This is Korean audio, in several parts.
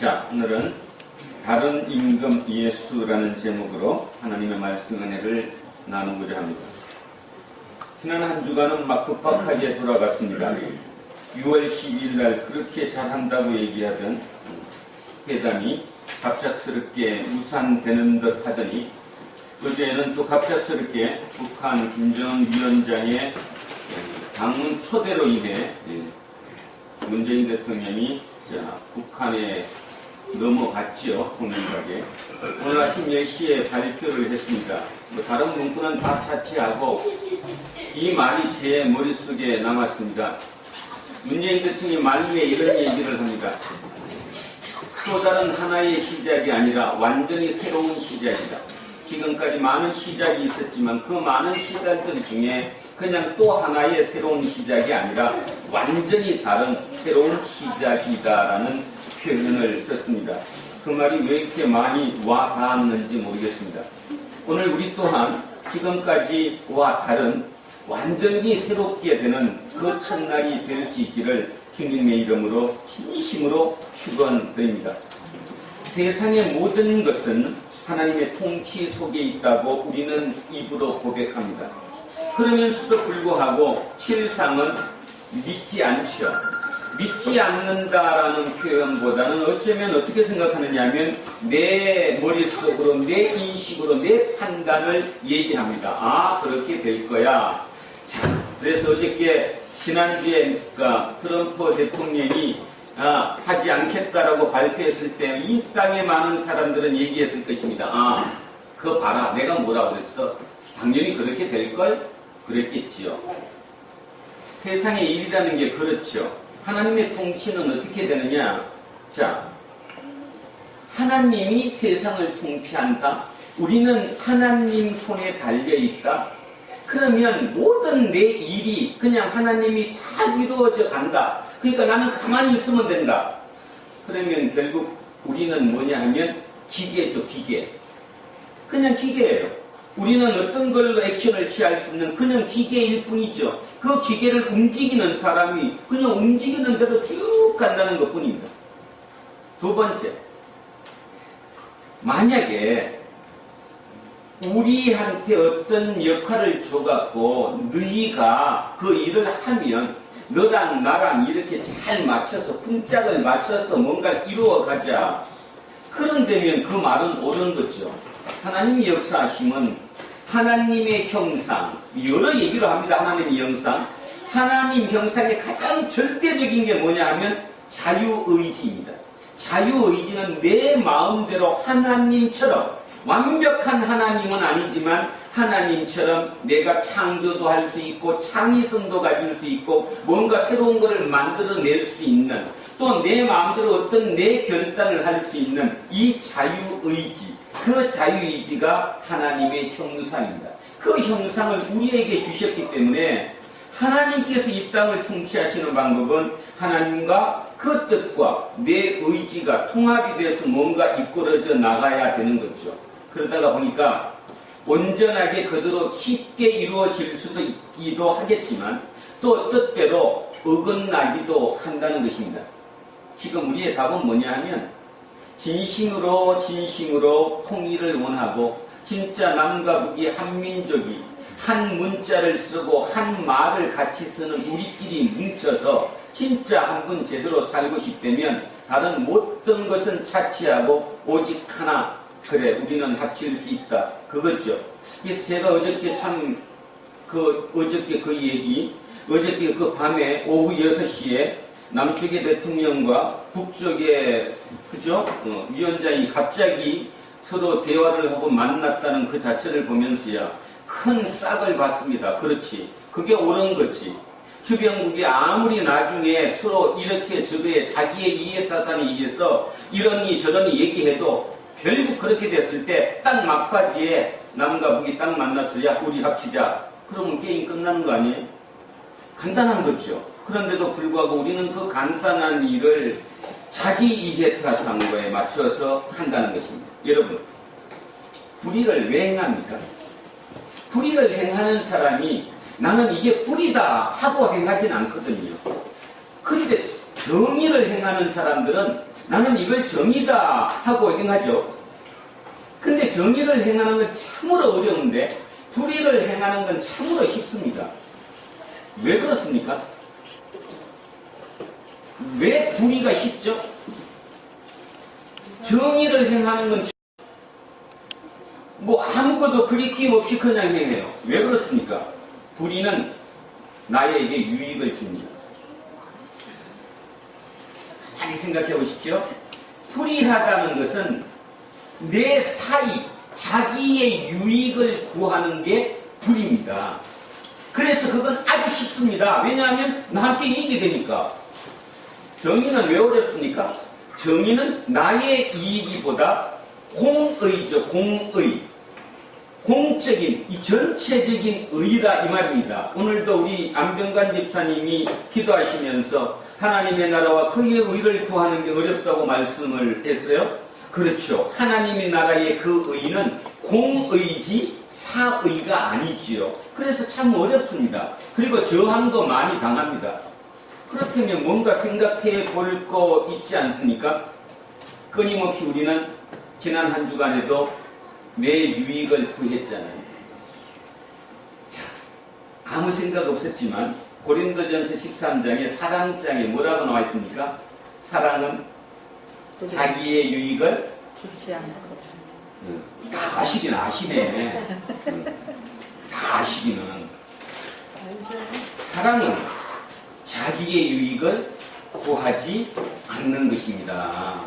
자, 오늘은 다른 임금 예수라는 제목으로 하나님의 말씀 은혜를 나누고자 합니다. 지난 한 주간은 막 급박하게 돌아갔습니다. 6월 12일 날 그렇게 잘한다고 얘기하던 회담이 갑작스럽게 무산되는 듯 하더니 어제는 또 갑작스럽게 북한 김정은 위원장의 방문 초대로 인해 문재인 대통령이 북한에 넘어갔죠. 공명하게. 오늘 아침 10시에 발표를 했습니다. 다른 문구는 다 차치하고 이 말이 제 머릿속에 남았습니다. 문재인 대통령이 말미에 이런 얘기를 합니다. 또 다른 하나의 시작이 아니라 완전히 새로운 시작이다. 지금까지 많은 시작이 있었지만 그 많은 시작들 중에 그냥 또 하나의 새로운 시작이 아니라 완전히 다른 새로운 시작이다라는 표현을 썼습니다. 그 말이 왜 이렇게 많이 와 닿았는지 모르겠습니다. 오늘 우리 또한 지금까지와 다른 완전히 새롭게 되는 그 첫날이 될 수 있기를 주님의 이름으로 진심으로 축원드립니다. 세상의 모든 것은 하나님의 통치 속에 있다고 우리는 입으로 고백합니다. 그러면서도 불구하고 실상은 믿지 않죠. 믿지 않는다라는 표현보다는 어쩌면 어떻게 생각하느냐 하면 내 머릿속으로 내 인식으로 내 판단을 얘기합니다. 아, 그렇게 될 거야. 자, 그래서 어저께 지난주에 트럼프 대통령이 하지 않겠다라고 발표했을 때 이 땅에 많은 사람들은 얘기했을 것입니다. 아, 그거 봐라. 내가 뭐라고 그랬어? 당연히 그렇게 될걸? 그랬겠지요. 세상의 일이라는 게 그렇죠. 하나님의 통치는 어떻게 되느냐? 자, 하나님이 세상을 통치한다. 우리는 하나님 손에 달려있다. 그러면 모든 내 일이 그냥 하나님이 다 이루어져 간다. 그러니까 나는 가만히 있으면 된다. 그러면 결국 우리는 뭐냐 하면 기계죠, 기계. 그냥 기계예요. 우리는 어떤 걸로 액션을 취할 수 있는 그냥 기계일 뿐이죠. 그 기계를 움직이는 사람이 그냥 움직이는 대로 쭉 간다는 것 뿐입니다. 두 번째, 만약에 우리한테 어떤 역할을 줘갖고 너희가 그 일을 하면 너랑 나랑 이렇게 잘 맞춰서 분짝을 맞춰서 뭔가를 이루어가자. 그런다면 그 말은 옳은 거죠. 하나님의 역사하심은 하나님의 형상, 여러 얘기를 합니다. 하나님의 형상. 하나님 형상의 가장 절대적인 게 뭐냐 하면 자유의지입니다. 자유의지는 내 마음대로 하나님처럼, 완벽한 하나님은 아니지만 하나님처럼 내가 창조도 할 수 있고 창의성도 가질 수 있고 뭔가 새로운 것을 만들어낼 수 있는, 또 내 마음대로 어떤 내 결단을 할 수 있는 이 자유의지, 그 자유의지가 하나님의 형상입니다. 그 형상을 우리에게 주셨기 때문에 하나님께서 이 땅을 통치하시는 방법은 하나님과 그 뜻과 내 의지가 통합이 돼서 뭔가 이끌어져 나가야 되는 거죠. 그러다가 보니까 온전하게 그대로 쉽게 이루어질 수도 있기도 하겠지만 또 뜻대로 어긋나기도 한다는 것입니다. 지금 우리의 답은 뭐냐 하면 진심으로 통일을 원하고 진짜 남과 북이 한민족이 한 문자를 쓰고 한 말을 같이 쓰는 우리끼리 뭉쳐서 진짜 한 분 제대로 살고 싶다면 다른 모든 것은 차치하고 오직 하나, 그래 우리는 합칠 수 있다, 그거죠. 그래서 제가 어저께 어저께 그 밤에 오후 6시에 남쪽의 대통령과 북쪽의 위원장이 갑자기 서로 대화를 하고 만났다는 그 자체를 보면서야 큰 싹을 받습니다. 그렇지, 그게 옳은 거지. 주변국이 아무리 나중에 서로 이렇게 저거에 자기의 이해 타산에 의해서 이러니 저러니 얘기해도 결국 그렇게 됐을 때 딱 막바지에 남과 북이 딱 만났어야 우리 합치자. 그러면 게임 끝나는 거 아니에요? 간단한 거죠. 그런데도 불구하고 우리는 그 간단한 일을 자기 이해타산거에 맞춰서 한다는 것입니다. 여러분, 불의를 왜 행합니까? 불의를 행하는 사람이 나는 이게 불의다 하고 행하진 않거든요. 그런데 정의를 행하는 사람들은 나는 이걸 정의다 하고 행하죠. 근데 정의를 행하는 건 참으로 어려운데 불의를 행하는 건 참으로 쉽습니다. 왜 그렇습니까? 왜 불의가 쉽죠? 정의를 행하는 건 뭐 아무것도 그리낌 없이 그냥 행해요. 왜 그렇습니까? 불의는 나에게 유익을 줍니다. 많이 생각해 보십시오. 불의하다는 것은 내 사이, 자기의 유익을 구하는 게 불의입니다. 그래서 그건 아주 쉽습니다. 왜냐하면 나한테 이익이 되니까. 정의는 왜 어렵습니까? 정의는 나의 이익이보다 공의죠. 공의. 공적인, 이 전체적인 의라 이 말입니다. 오늘도 우리 안병관 집사님이 기도하시면서 하나님의 나라와 그의 의를 구하는 게 어렵다고 말씀을 했어요. 그렇죠. 하나님의 나라의 그 의는 공의지 사의가 아니지요. 그래서 참 어렵습니다. 그리고 저항도 많이 당합니다. 그렇다면 뭔가 생각해 볼 거 있지 않습니까? 끊임없이 우리는 지난 한 주간에도 내 유익을 구했잖아요. 자, 아무 생각 없었지만 고린도전서 13장에 사랑장에 뭐라고 나와 있습니까? 사랑은 자기의 유익을 좋지 않고 다 아시긴 아시네. 다 아시기는. 사랑은 자기의 유익을 구하지 않는 것입니다.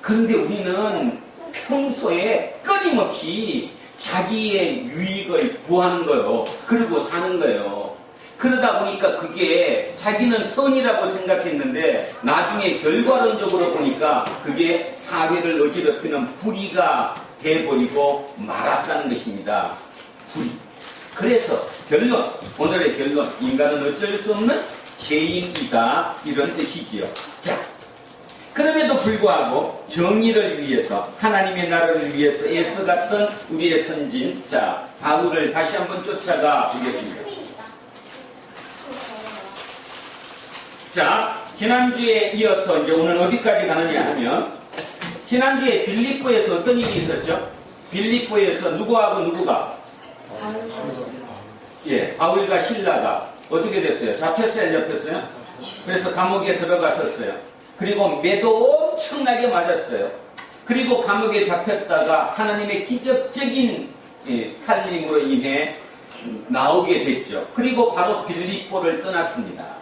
그런데 우리는 평소에 끊임없이 자기의 유익을 구하는 거예요. 그리고 사는 거예요. 그러다 보니까 그게 자기는 선이라고 생각했는데 나중에 결과론적으로 보니까 그게 사회를 어지럽히는 불의가 돼버리고 말았다는 것입니다. 불의. 그래서 결론, 오늘의 결론, 인간은 어쩔 수 없는 죄인이다 이런 뜻이지요. 자, 그럼에도 불구하고 정의를 위해서 하나님의 나라를 위해서 애써갔던 우리의 선진 자 바울을 다시 한번 쫓아가 보겠습니다. 자, 지난주에 이어서 이제 오늘 어디까지 가느냐 하면 지난주에 빌립보에서 어떤 일이 있었죠? 빌립보에서 누구하고 누구가? 예, 바울과 실라가 어떻게 됐어요? 잡혔어요? 안 잡혔어요? 그래서 감옥에 들어갔었어요. 그리고 매도 엄청나게 맞았어요. 그리고 감옥에 잡혔다가 하나님의 기적적인 살림으로 인해 나오게 됐죠. 그리고 바로 빌립보를 떠났습니다.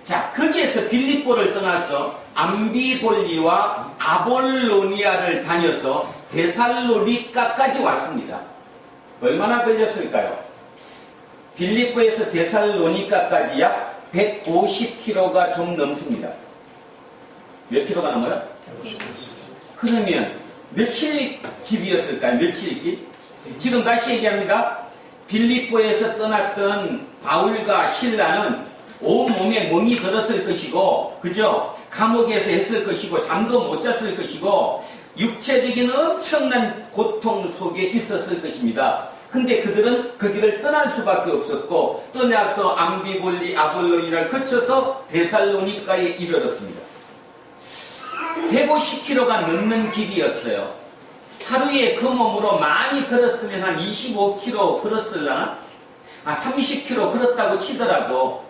자, 거기에서 빌립보를 떠나서 암비볼리와 아볼로니아를 다녀서 데살로니가까지 왔습니다. 얼마나 걸렸을까요? 빌립보에서 데살로니가까지 약 150km가 좀 넘습니다. 몇 킬로가 넘어요? 150km. 그러면 며칠 길이었을까요? 며칠 길? 지금 다시 얘기합니다. 빌립보에서 떠났던 바울과 실라는 온몸에 멍이 들었을 것이고, 그죠? 감옥에서 했을 것이고, 잠도 못 잤을 것이고, 육체적인 엄청난 고통 속에 있었을 것입니다. 근데 그들은 그 길을 떠날 수밖에 없었고, 떠나서 암비볼리, 아볼로니를 거쳐서 데살로니가에 이르렀습니다. 150km가 넘는 길이었어요. 하루에 그 몸으로 많이 걸었으면 한 25km 걸었을라나? 30km 걸었다고 치더라도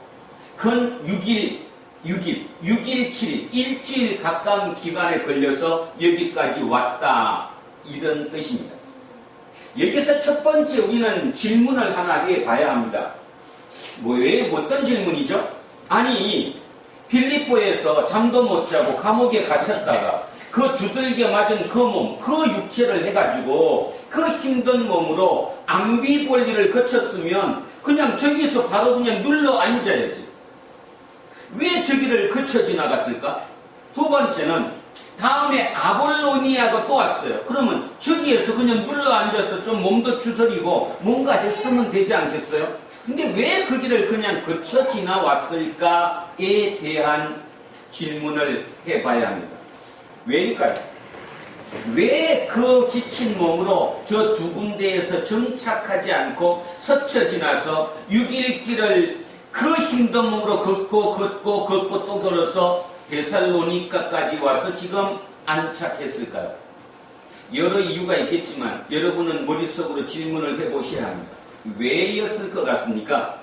건 6일, 7일, 일주일 가까운 기간에 걸려서 여기까지 왔다. 이런 뜻입니다. 여기서 첫 번째 우리는 질문을 하나 해봐야 합니다. 왜 어떤 질문이죠? 아니, 빌립보에서 잠도 못 자고 감옥에 갇혔다가 그 두들겨 맞은 그 몸, 그 육체를 해가지고 그 힘든 몸으로 암비볼리를 거쳤으면 그냥 저기서 바로 그냥 눌러 앉아야지. 왜 저기를 거쳐 지나갔을까? 두 번째는 다음에 아볼로니아가 또 왔어요. 그러면 저기에서 그냥 눌러 앉아서 좀 몸도 추스리고 뭔가 했으면 되지 않겠어요? 근데 왜 그 길을 그냥 거쳐 지나왔을까에 대한 질문을 해봐야 합니다. 왜일까요? 왜 그 지친 몸으로 저 두 군데에서 정착하지 않고 서쳐 지나서 6일 길을 그 힘든 몸으로 걷고 또 걸어서 데살로니가까지 와서 지금 안착했을까요? 여러 이유가 있겠지만 여러분은 머릿속으로 질문을 해보셔야 합니다. 왜였을 것 같습니까?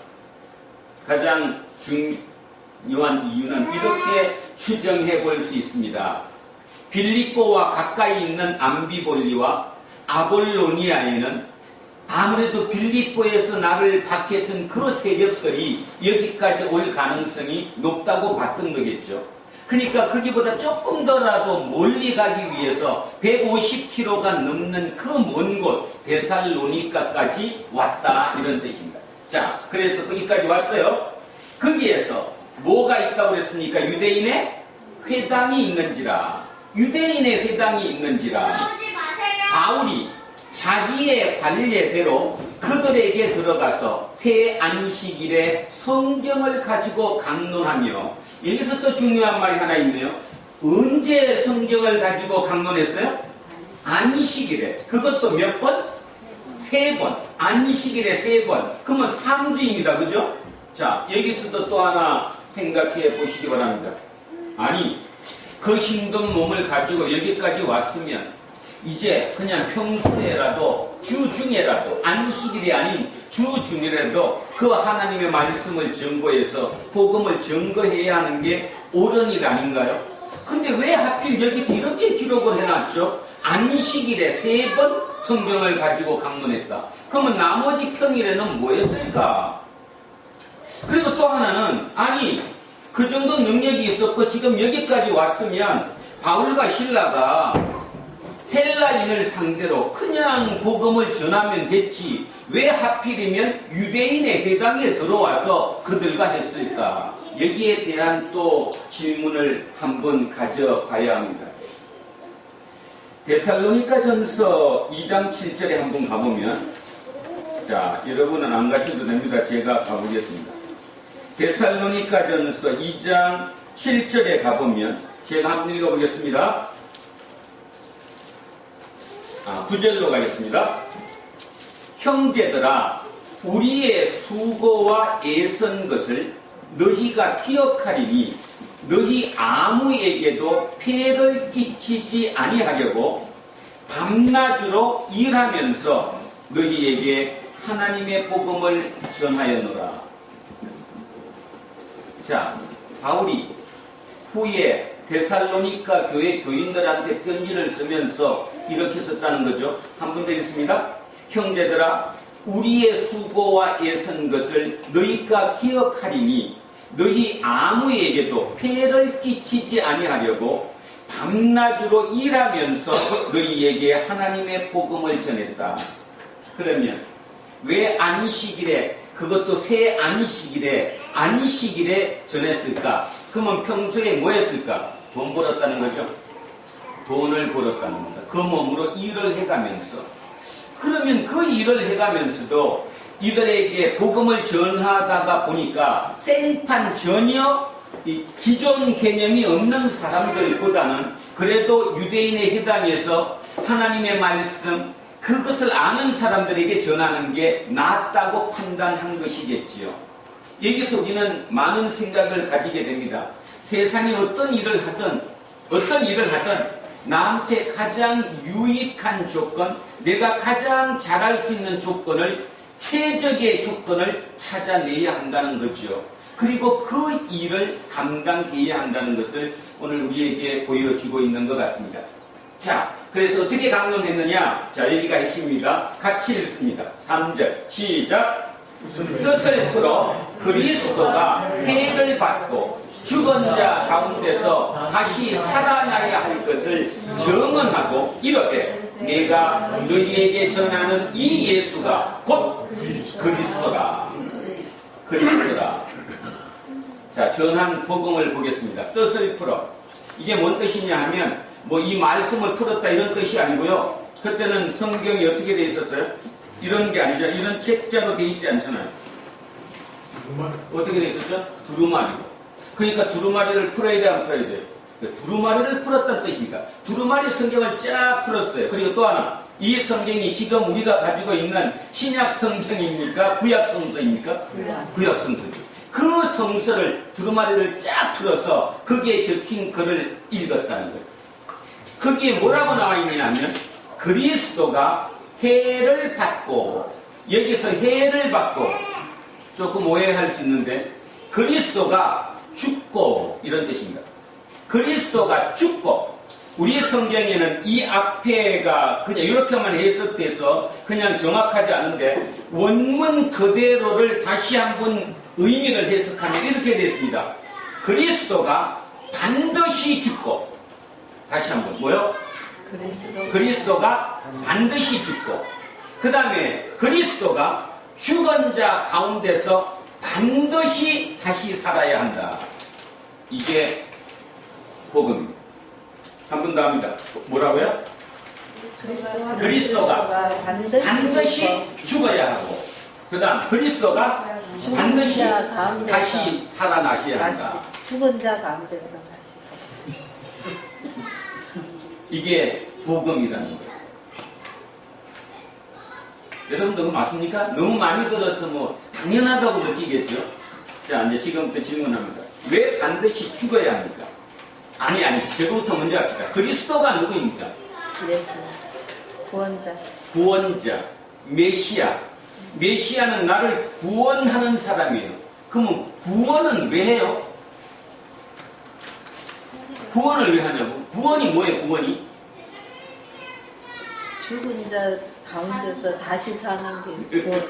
가장 중요한 이유는 이렇게 추정해 볼 수 있습니다. 빌립보와 가까이 있는 암비볼리와 아볼로니아에는 아무래도 빌립보에서 나를 박해했던 그 세력들이 여기까지 올 가능성이 높다고 봤던 거겠죠. 그러니까 거기보다 조금 더라도 멀리 가기 위해서 150km가 넘는 그 먼 곳 데살로니가까지 왔다 이런 뜻입니다. 자, 그래서 거기까지 왔어요. 거기에서 뭐가 있다고 그랬습니까? 유대인의 회당이 있는지라. 유대인의 회당이 있는지라. 바울이 자기의 관례대로 그들에게 들어가서 새 안식일에 성경을 가지고 강론하며, 여기서 또 중요한 말이 하나 있네요. 언제 성경을 가지고 강론했어요? 안식일에. 그것도 몇 번? 3번. 안식일에 3번. 그러면 3주입니다. 그죠? 자, 여기서도 또 하나 생각해 보시기 바랍니다. 아니, 그 힘든 몸을 가지고 여기까지 왔으면 이제 그냥 평소에라도 주중에라도, 안식일이 아닌 주중에라도 그 하나님의 말씀을 증거해서 복음을 증거해야 하는 게 옳은 일 아닌가요? 근데 왜 하필 여기서 이렇게 기록을 해놨죠? 안식일에 3번 성경을 가지고 강론했다. 그러면 나머지 평일에는 뭐 했을까? 그리고 또 하나는, 아니 그 정도 능력이 있었고 지금 여기까지 왔으면 바울과 실라가 헬라인을 상대로 그냥 복음을 전하면 됐지, 왜 하필이면 유대인의 회당에 들어와서 그들과 했을까? 여기에 대한 또 질문을 한번 가져봐야 합니다. 데살로니가 전서 2장 7절에 한번 가보면, 자, 여러분은 안 가셔도 됩니다. 제가 가보겠습니다. 데살로니가 전서 2장 7절에 가보면 제가 한번 읽어보겠습니다. 9절로 가겠습니다. 형제들아, 우리의 수고와 애쓴 것을 너희가 기억하리니 너희 아무에게도 폐를 끼치지 아니하려고 밤낮으로 일하면서 너희에게 하나님의 복음을 전하였노라. 자, 바울이 후에 데살로니가 교회 교인들한테 편지를 쓰면서 이렇게 썼다는 거죠. 한번 되겠습니다. 형제들아, 우리의 수고와 애쓴 것을 너희가 기억하리니 너희 아무에게도 폐를 끼치지 아니하려고 밤낮으로 일하면서 너희에게 하나님의 복음을 전했다. 그러면 왜 안식일에, 그것도 새 안식일에 전했을까? 그러면 평소에 뭐 했을까? 돈 벌었다는 거죠. 돈을 벌었다는 겁니다. 그 몸으로 일을 해가면서. 그러면 그 일을 해가면서도 이들에게 복음을 전하다가 보니까 생판 전혀 기존 개념이 없는 사람들보다는 그래도 유대인의 회당에서 하나님의 말씀, 그것을 아는 사람들에게 전하는 게 낫다고 판단한 것이겠지요. 여기서 우리는 많은 생각을 가지게 됩니다. 세상에 어떤 일을 하든 나한테 가장 유익한 조건, 내가 가장 잘할 수 있는 조건을, 최적의 조건을 찾아내야 한다는 거죠. 그리고 그 일을 감당해야 한다는 것을 오늘 우리에게 보여주고 있는 것 같습니다. 자, 그래서 어떻게 강론했느냐? 자, 여기가 핵심입니다. 같이 읽습니다. 3절 시작. 뜻을 풀어 그리스도가 해를 받고 죽은 자 가운데서 다시 살아나야 할 것을 증언하고 이르되 내가 너희에게 전하는 이 예수가 곧 그리스도다. 자, 전한 복음을 보겠습니다. 뜻을 풀어. 이게 뭔 뜻이냐 하면 뭐 이 말씀을 풀었다 이런 뜻이 아니고요. 그때는 성경이 어떻게 돼 있었어요? 이런 게 아니죠. 이런 책자로 돼 있지 않잖아요. 어떻게 돼 있었죠? 두루마리로. 그러니까 두루마리를 풀어야 돼, 안 풀어야 돼요? 두루마리를 풀었다는 뜻입니다. 두루마리 성경을 쫙 풀었어요. 그리고 또 하나, 이 성경이 지금 우리가 가지고 있는 신약 성경입니까? 구약 성서입니까? 구약 성서죠. 그 성서를 두루마리를 쫙 풀어서 거기에 적힌 글을 읽었다는 거예요. 거기에 뭐라고 나와 있냐면 그리스도가 해를 받고, 여기서 해를 받고 조금 오해할 수 있는데 그리스도가 죽고 이런 뜻입니다. 그리스도가 죽고, 우리 성경에는 이 앞에가 그냥 이렇게만 해석돼서 그냥 정확하지 않은데 원문 그대로를 다시 한번 의미를 해석하면 이렇게 됐습니다. 그리스도가 반드시 죽고, 다시 한번 뭐요? 그리스도가 반드시 죽고, 그 다음에 그리스도가 죽은 자 가운데서 반드시 다시 살아야 한다. 이게 복음입니다. 한 번 더 합니다. 뭐라고요? 그리스도가 반드시 죽어야 하고, 그 다음 그리스도가 반드시 다시 살아나셔야 한다. 죽은 자 가운데서 다시 이게 복음이라는 거예요. 여러분들 그거 맞습니까? 너무 많이 들어서 뭐 당연하다고 느끼겠죠? 자, 이제 지금부터 질문합니다. 왜 반드시 죽어야 합니까? 아니, 저부터 먼저 합시다. 그리스도가 누구입니까? 예수, 구원자. 구원자, 메시아. 메시아는 나를 구원하는 사람이에요. 그러면 구원은 왜 해요? 구원을 왜 하냐고? 구원이 뭐예요, 구원이? 죽은 자 가운데서 다시 사는 게 구원.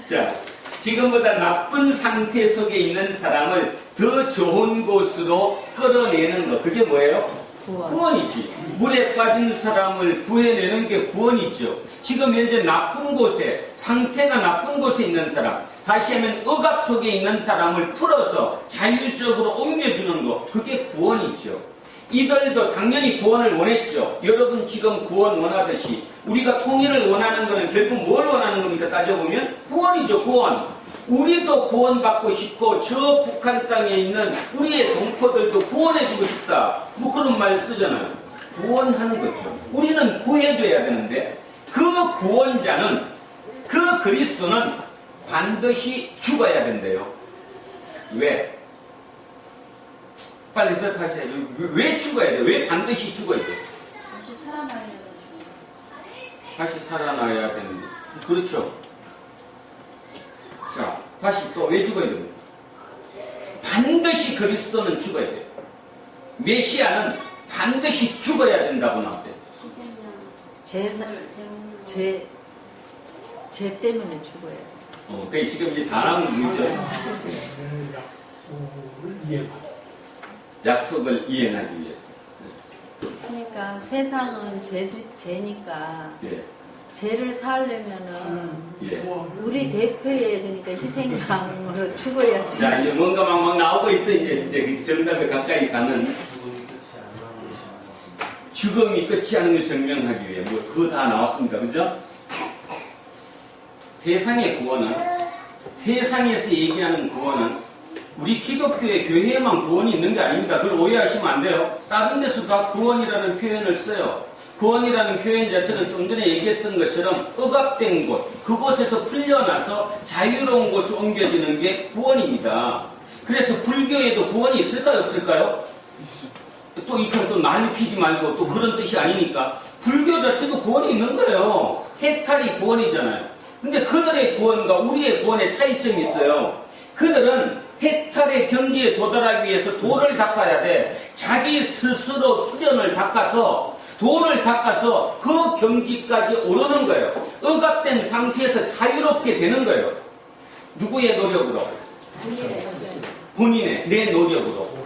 자, 지금보다 나쁜 상태 속에 있는 사람을 더 좋은 곳으로 끌어내는 거, 그게 뭐예요? 구원이지. 물에 빠진 사람을 구해내는 게 구원이죠. 지금 현재 나쁜 곳에, 상태가 나쁜 곳에 있는 사람, 다시 하면 억압 속에 있는 사람을 풀어서 자유적으로 옮겨주는 거, 그게 구원이죠. 이들도 당연히 구원을 원했죠. 여러분 지금 구원 원하듯이 우리가 통일을 원하는 거는 결국 뭘 원하는 겁니까? 따져보면 구원이죠. 구원. 우리도 구원받고 싶고 저 북한 땅에 있는 우리의 동포들도 구원해주고 싶다. 뭐 그런 말 쓰잖아요. 구원하는 거죠. 우리는 구해줘야 되는데 그 구원자는, 그 그리스도는 반드시 죽어야 된대요. 왜? 빨리 대답하셔야 돼요. 왜 죽어야 돼요? 왜 반드시 죽어야 돼요? 다시 살아나야 되는 중. 다시 살아나야 되는데. 그렇죠. 자, 다시 또 왜 죽어야 됩니까? 반드시 그리스도는 죽어야 돼요. 메시아는 반드시 죽어야 된다고 나왔대요. 죄 때문에 죽어야 돼. 그 지금 이제 다 나온 문제. 약속을 이행하기 위해서. 그러니까 세상은 죄니까 예. 죄를 살려면은 예. 우리 대표의 그러니까 희생양으로 죽어야지. 자, 이제 뭔가 막 나오고 있어. 이제 그 정답에 가까이 가는. 죽음이 끝이 하는 걸 증명하기 위해 뭐 그거 다 나왔습니다. 그죠? 세상의 구원은, 세상에서 얘기하는 구원은 우리 기독교의 교회에만 구원이 있는 게 아닙니다. 그걸 오해하시면 안 돼요. 다른 데서 다 구원이라는 표현을 써요. 구원이라는 표현 자체는 좀 전에 얘기했던 것처럼 억압된 곳, 그곳에서 풀려나서 자유로운 곳으로 옮겨지는 게 구원입니다. 그래서 불교에도 구원이 있을까요? 없을까요? 또 이편 또 난리 피지 말고 또 그런 뜻이 아니니까 불교 자체도 구원이 있는 거예요. 해탈이 구원이잖아요. 근데 그들의 구원과 우리의 구원의 차이점이 있어요. 그들은 해탈의 경지에 도달하기 위해서 도를 닦아야 돼. 자기 스스로 수련을 닦아서, 도를 닦아서 그 경지까지 오르는 거예요. 억압된 상태에서 자유롭게 되는 거예요. 누구의 노력으로? 본인의, 내 노력으로.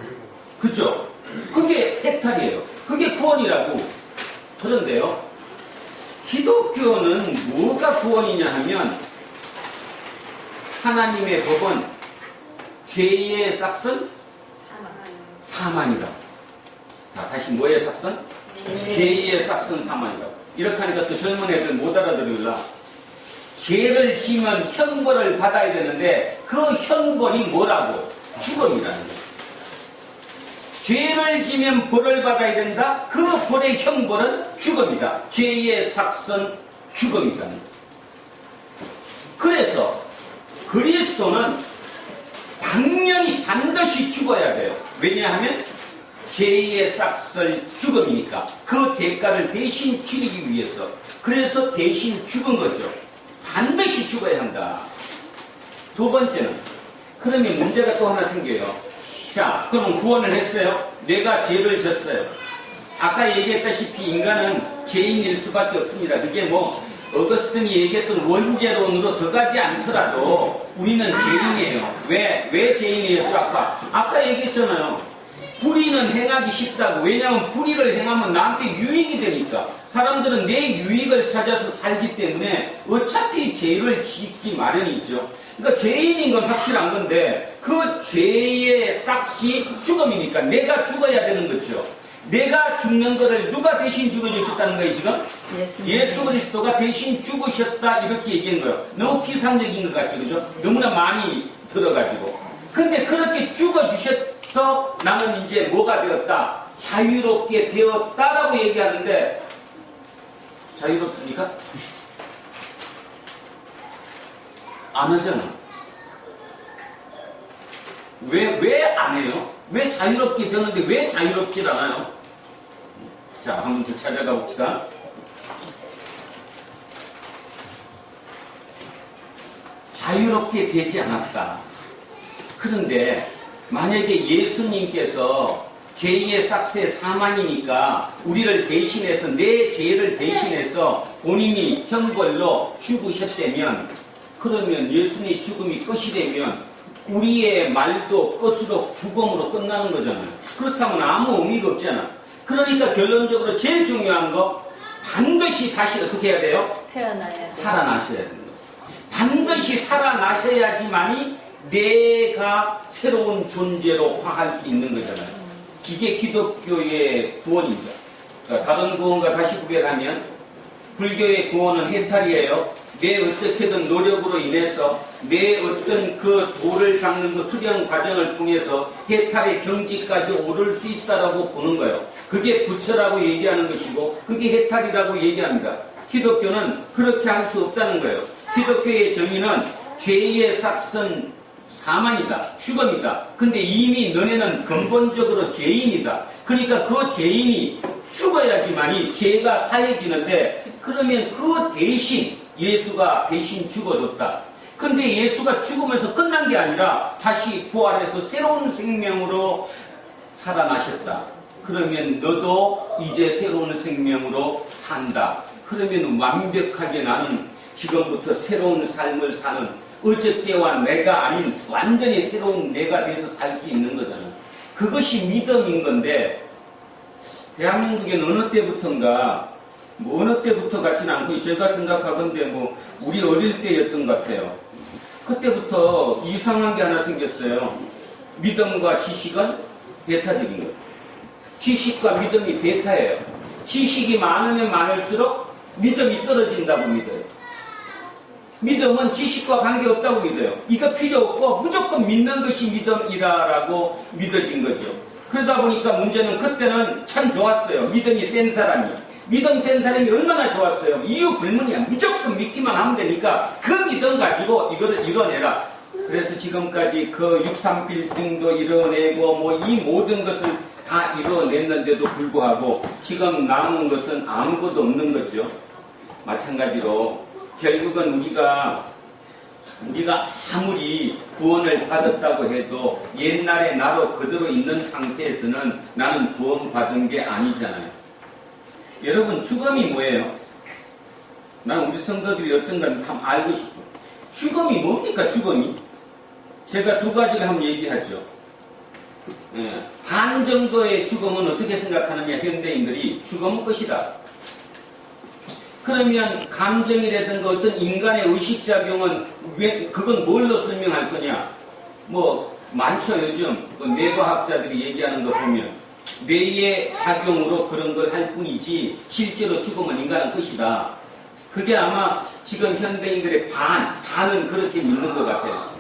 그죠? 그게 해탈이에요. 그게 구원이라고. 그런데요, 기독교는 뭐가 구원이냐 하면 하나님의 법은 죄의 삭선? 사망이다. 자, 다시 뭐의 삭선? 죄의 삭선 사망이다. 이렇게 하니까 또 젊은 애들 못 알아들으려. 죄를 지면 형벌을 받아야 되는데 그 형벌이 뭐라고? 죽음이라는 거예요. 죄를 지면 벌을 받아야 된다. 그 벌의 형벌은 죽음이다. 죄의 삭선 죽음이다. 그래서 그리스도는 당연히 반드시 죽어야 돼요. 왜냐하면 죄의 싹쓸 죽음이니까. 그 대가를 대신 치르기 위해서. 그래서 대신 죽은 거죠. 반드시 죽어야 한다. 두 번째는, 그러면 문제가 또 하나 생겨요. 자, 그럼 구원을 했어요. 내가 죄를 졌어요. 아까 얘기했다시피 인간은 죄인일 수밖에 없습니다. 그게 뭐 어거스틴이 얘기했던 원죄론으로 들어가지 않더라도 우리는 죄인이에요. 왜 죄인이었죠? 아까 얘기했잖아요. 불의는 행하기 쉽다고. 왜냐하면 불의를 행하면 나한테 유익이 되니까. 사람들은 내 유익을 찾아서 살기 때문에 어차피 죄를 짓기 마련이죠. 그러니까 죄인인 건 확실한 건데 그 죄의 싹이 죽음이니까 내가 죽어야 되는 거죠. 내가 죽는 거를 누가 대신 죽어주셨다는 거예요, 지금? 예수 그리스도가 대신 죽으셨다, 이렇게 얘기한 거예요. 너무 피상적인 것 같죠, 그죠? 너무나 많이 들어가지고. 근데 그렇게 죽어주셔서 나는 이제 뭐가 되었다? 자유롭게 되었다라고 얘기하는데, 자유롭습니까? 안 하잖아. 왜 안 해요? 왜 자유롭게 되는데 왜 자유롭질 않아요? 자, 한번 더 찾아가 봅시다. 자유롭게 되지 않았다. 그런데 만약에 예수님께서 죄의 삭세 사망이니까 우리를 대신해서 내 죄를 대신해서 본인이 형벌로 죽으셨다면, 그러면 예수님의 죽음이 끝이 되면 우리의 말도 끝으로 죽음으로 끝나는 거잖아요. 그렇다면 아무 의미가 없잖아. 그러니까 결론적으로 제일 중요한 거, 반드시 다시 어떻게 해야 돼요? 태어나야 돼. 살아나셔야 됩니다. 반드시 살아나셔야지만이 내가 새로운 존재로 화할 수 있는 거잖아요. 이게 기독교의 구원입니다. 그러니까 다른 구원과 다시 구별하면, 불교의 구원은 해탈이에요. 내 어떻게든 노력으로 인해서 내 어떤 그 도를 닦는 그 수련 과정을 통해서 해탈의 경지까지 오를 수 있다라고 보는 거예요. 그게 부처라고 얘기하는 것이고 그게 해탈이라고 얘기합니다. 기독교는 그렇게 할 수 없다는 거예요. 기독교의 정의는 죄의 삭선 사망이다, 죽음이다. 근데 이미 너네는 근본적으로 죄인이다. 그러니까 그 죄인이 죽어야지만이 죄가 사해지는데, 그러면 그 대신 예수가 대신 죽어줬다. 근데 예수가 죽으면서 끝난 게 아니라 다시 부활해서 새로운 생명으로 살아나셨다. 그러면 너도 이제 새로운 생명으로 산다. 그러면 완벽하게 나는 지금부터 새로운 삶을 사는, 어저께와 내가 아닌 완전히 새로운 내가 돼서 살 수 있는 거잖아요. 그것이 믿음인 건데, 대한민국에는 어느 때부터인가, 뭐 어느 때부터 같지는 않고 제가 생각하건대 뭐 우리 어릴 때였던 것 같아요. 그때부터 이상한 게 하나 생겼어요. 믿음과 지식은 배타적인 거예요. 지식과 믿음이 배타예요. 지식이 많으면 많을수록 믿음이 떨어진다고 믿어요. 믿음은 지식과 관계없다고 믿어요. 이거 필요 없고 무조건 믿는 것이 믿음이라고 믿어진 거죠. 그러다 보니까 문제는, 그때는 참 좋았어요. 믿음이 센 사람이. 믿음 센 사람이 얼마나 좋았어요. 이유 불문이야. 무조건 믿기만 하면 되니까 그 믿음 가지고 이거를 이뤄내라. 그래서 지금까지 그 63빌딩도 이뤄내고 뭐 이 모든 것을 다 이뤄냈는데도 불구하고 지금 남은 것은 아무것도 없는 거죠. 마찬가지로 결국은 우리가 아무리 구원을 받았다고 해도 옛날의 나로 그대로 있는 상태에서는 나는 구원받은 게 아니잖아요. 여러분, 죽음이 뭐예요? 난 우리 성도들이 어떤 건 참 알고 싶어. 죽음이 뭡니까, 죽음이? 제가 두 가지를 한번 얘기하죠. 반 정도의 죽음은 어떻게 생각하느냐, 현대인들이. 죽음은 끝이다. 그러면 감정이라든가 어떤 인간의 의식작용은 그건 뭘로 설명할 거냐? 뭐 많죠. 요즘 뇌과학자들이 얘기하는 거 보면 뇌의 작용으로 그런 걸 할 뿐이지 실제로 죽음은 인간은 끝이다. 그게 아마 지금 현대인들의 반은 그렇게 믿는 것 같아요.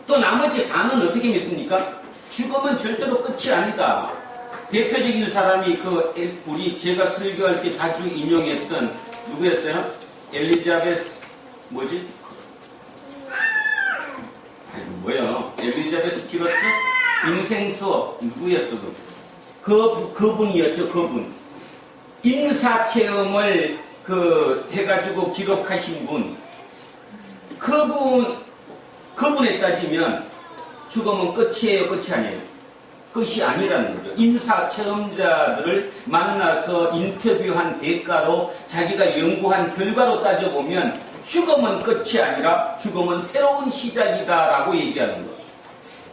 또 나머지 반은 어떻게 믿습니까? 죽음은 절대로 끝이 아니다. 대표적인 사람이 우리 제가 설교할 때 자주 인용했던 누구였어요? 엘리자베스 뭐지? 뭐요? 엘리자베스 키러스 인생 수업 누구였어? 그분이었죠. 그분 인사 체험을 해가지고 기록하신 분. 그분에 따지면 죽음은 끝이에요, 끝이 아니에요? 끝이 아니라는 거죠. 인사 체험자들을 만나서 인터뷰한 대가로 자기가 연구한 결과로 따져보면 죽음은 끝이 아니라 죽음은 새로운 시작이다라고 얘기하는 거예요.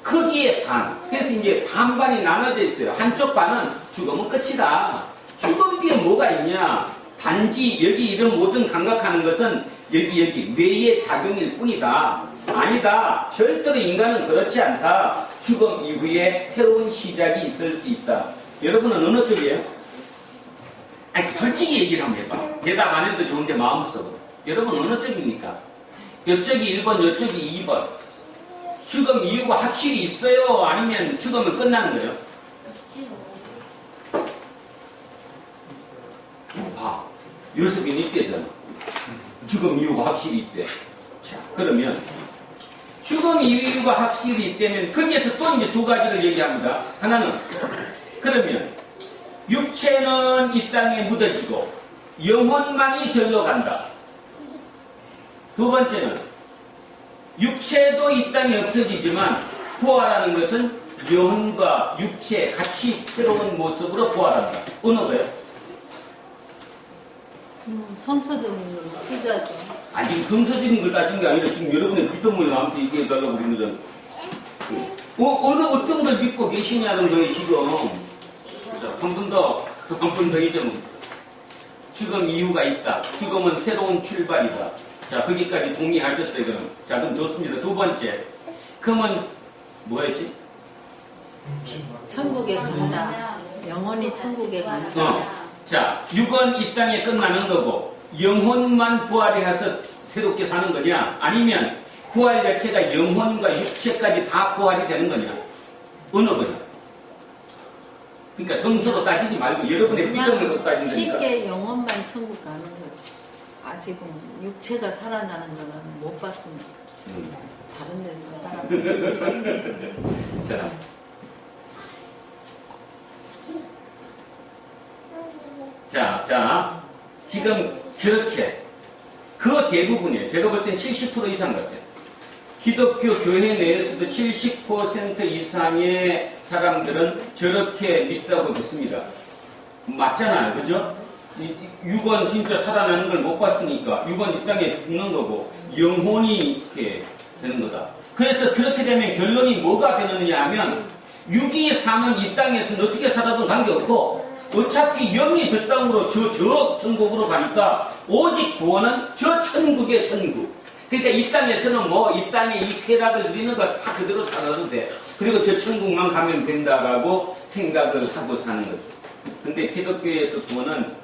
거기에 그래서 이제 반반이 나눠져 있어요. 한쪽 반은 죽음은 끝이다. 죽음 뒤에 뭐가 있냐? 단지 여기 이런 모든 감각하는 것은 여기 뇌의 작용일 뿐이다. 아니다. 절대로 인간은 그렇지 않다. 죽음 이후에 새로운 시작이 있을 수 있다. 여러분은 어느 쪽이에요? 아니, 솔직히 얘기를 한번 해봐. 대답 안 해도 좋은데 마음속으로. 여러분 어느 쪽입니까? 이쪽이 1번, 이쪽이 2번. 죽음 이유가 확실히 있어요? 아니면 죽으면 끝나는 거예요? 있지 뭐. 봐. 요셉이 있대잖아. 죽음 이유가 확실히 있대. 자, 그러면 죽음 이유가 확실히 있다면 거기에서 또 이제 두 가지를 얘기합니다. 하나는 그러면 육체는 이 땅에 묻어지고 영혼만이 절로 간다. 두 번째는 육체도 이 땅에 없어지지만 부활하는 것은 영혼과 육체 같이 새로운 모습으로 부활한다. 어느 거예요? 성서적인 후자죠. 아니, 성서적인 걸 따진 게 아니라 지금 여러분의 믿음을 나한테 얘기해달라고 그러는 어떤 걸 믿고 계시냐는 거예요, 지금. 한 번 더 잊어먹었어. 죽음 이유가 있다. 죽음은 새로운 출발이다. 자, 거기까지 동의하셨어요, 그럼. 자, 그럼 좋습니다. 두 번째. 그러면 뭐였지? 천국에 간다. 영원히 천국에 간다. 자, 육은 이 땅에 끝나는 거고 영혼만 부활이 해서 새롭게 사는 거냐? 아니면 부활 자체가 영혼과 육체까지 다 부활이 되는 거냐? 어느 거냐? 그러니까 성서로 따지지 말고 여러분의 믿음으로 따지는 거니까. 쉽게 영혼만 천국 가는 거지. 아직은 육체가 살아나는 거는 못 봤습니다. 다른 데서 살아나는 자, 지금 그렇게 그 대부분이에요. 제가 볼 땐 70% 이상 같아요. 기독교 교회 내에서도 70% 이상의 사람들은 저렇게 믿다고 믿습니다. 맞잖아요, 그죠? 육은 진짜 살아나는 걸 못 봤으니까 육은 이 땅에 죽는 거고 영혼이 이렇게 되는 거다. 그래서 그렇게 되면 결론이 뭐가 되느냐 하면 육이 사는 이 땅에서는 어떻게 살아도 관계없고 어차피 영이 저 땅으로 저 천국으로 가니까 오직 구원은 저 천국의 천국. 그러니까 이 땅에서는 이 땅에 이 쾌락을 누리는 거 다 그대로 살아도 돼. 그리고 저 천국만 가면 된다라고 생각을 하고 사는 거죠. 근데 기독교에서 구원은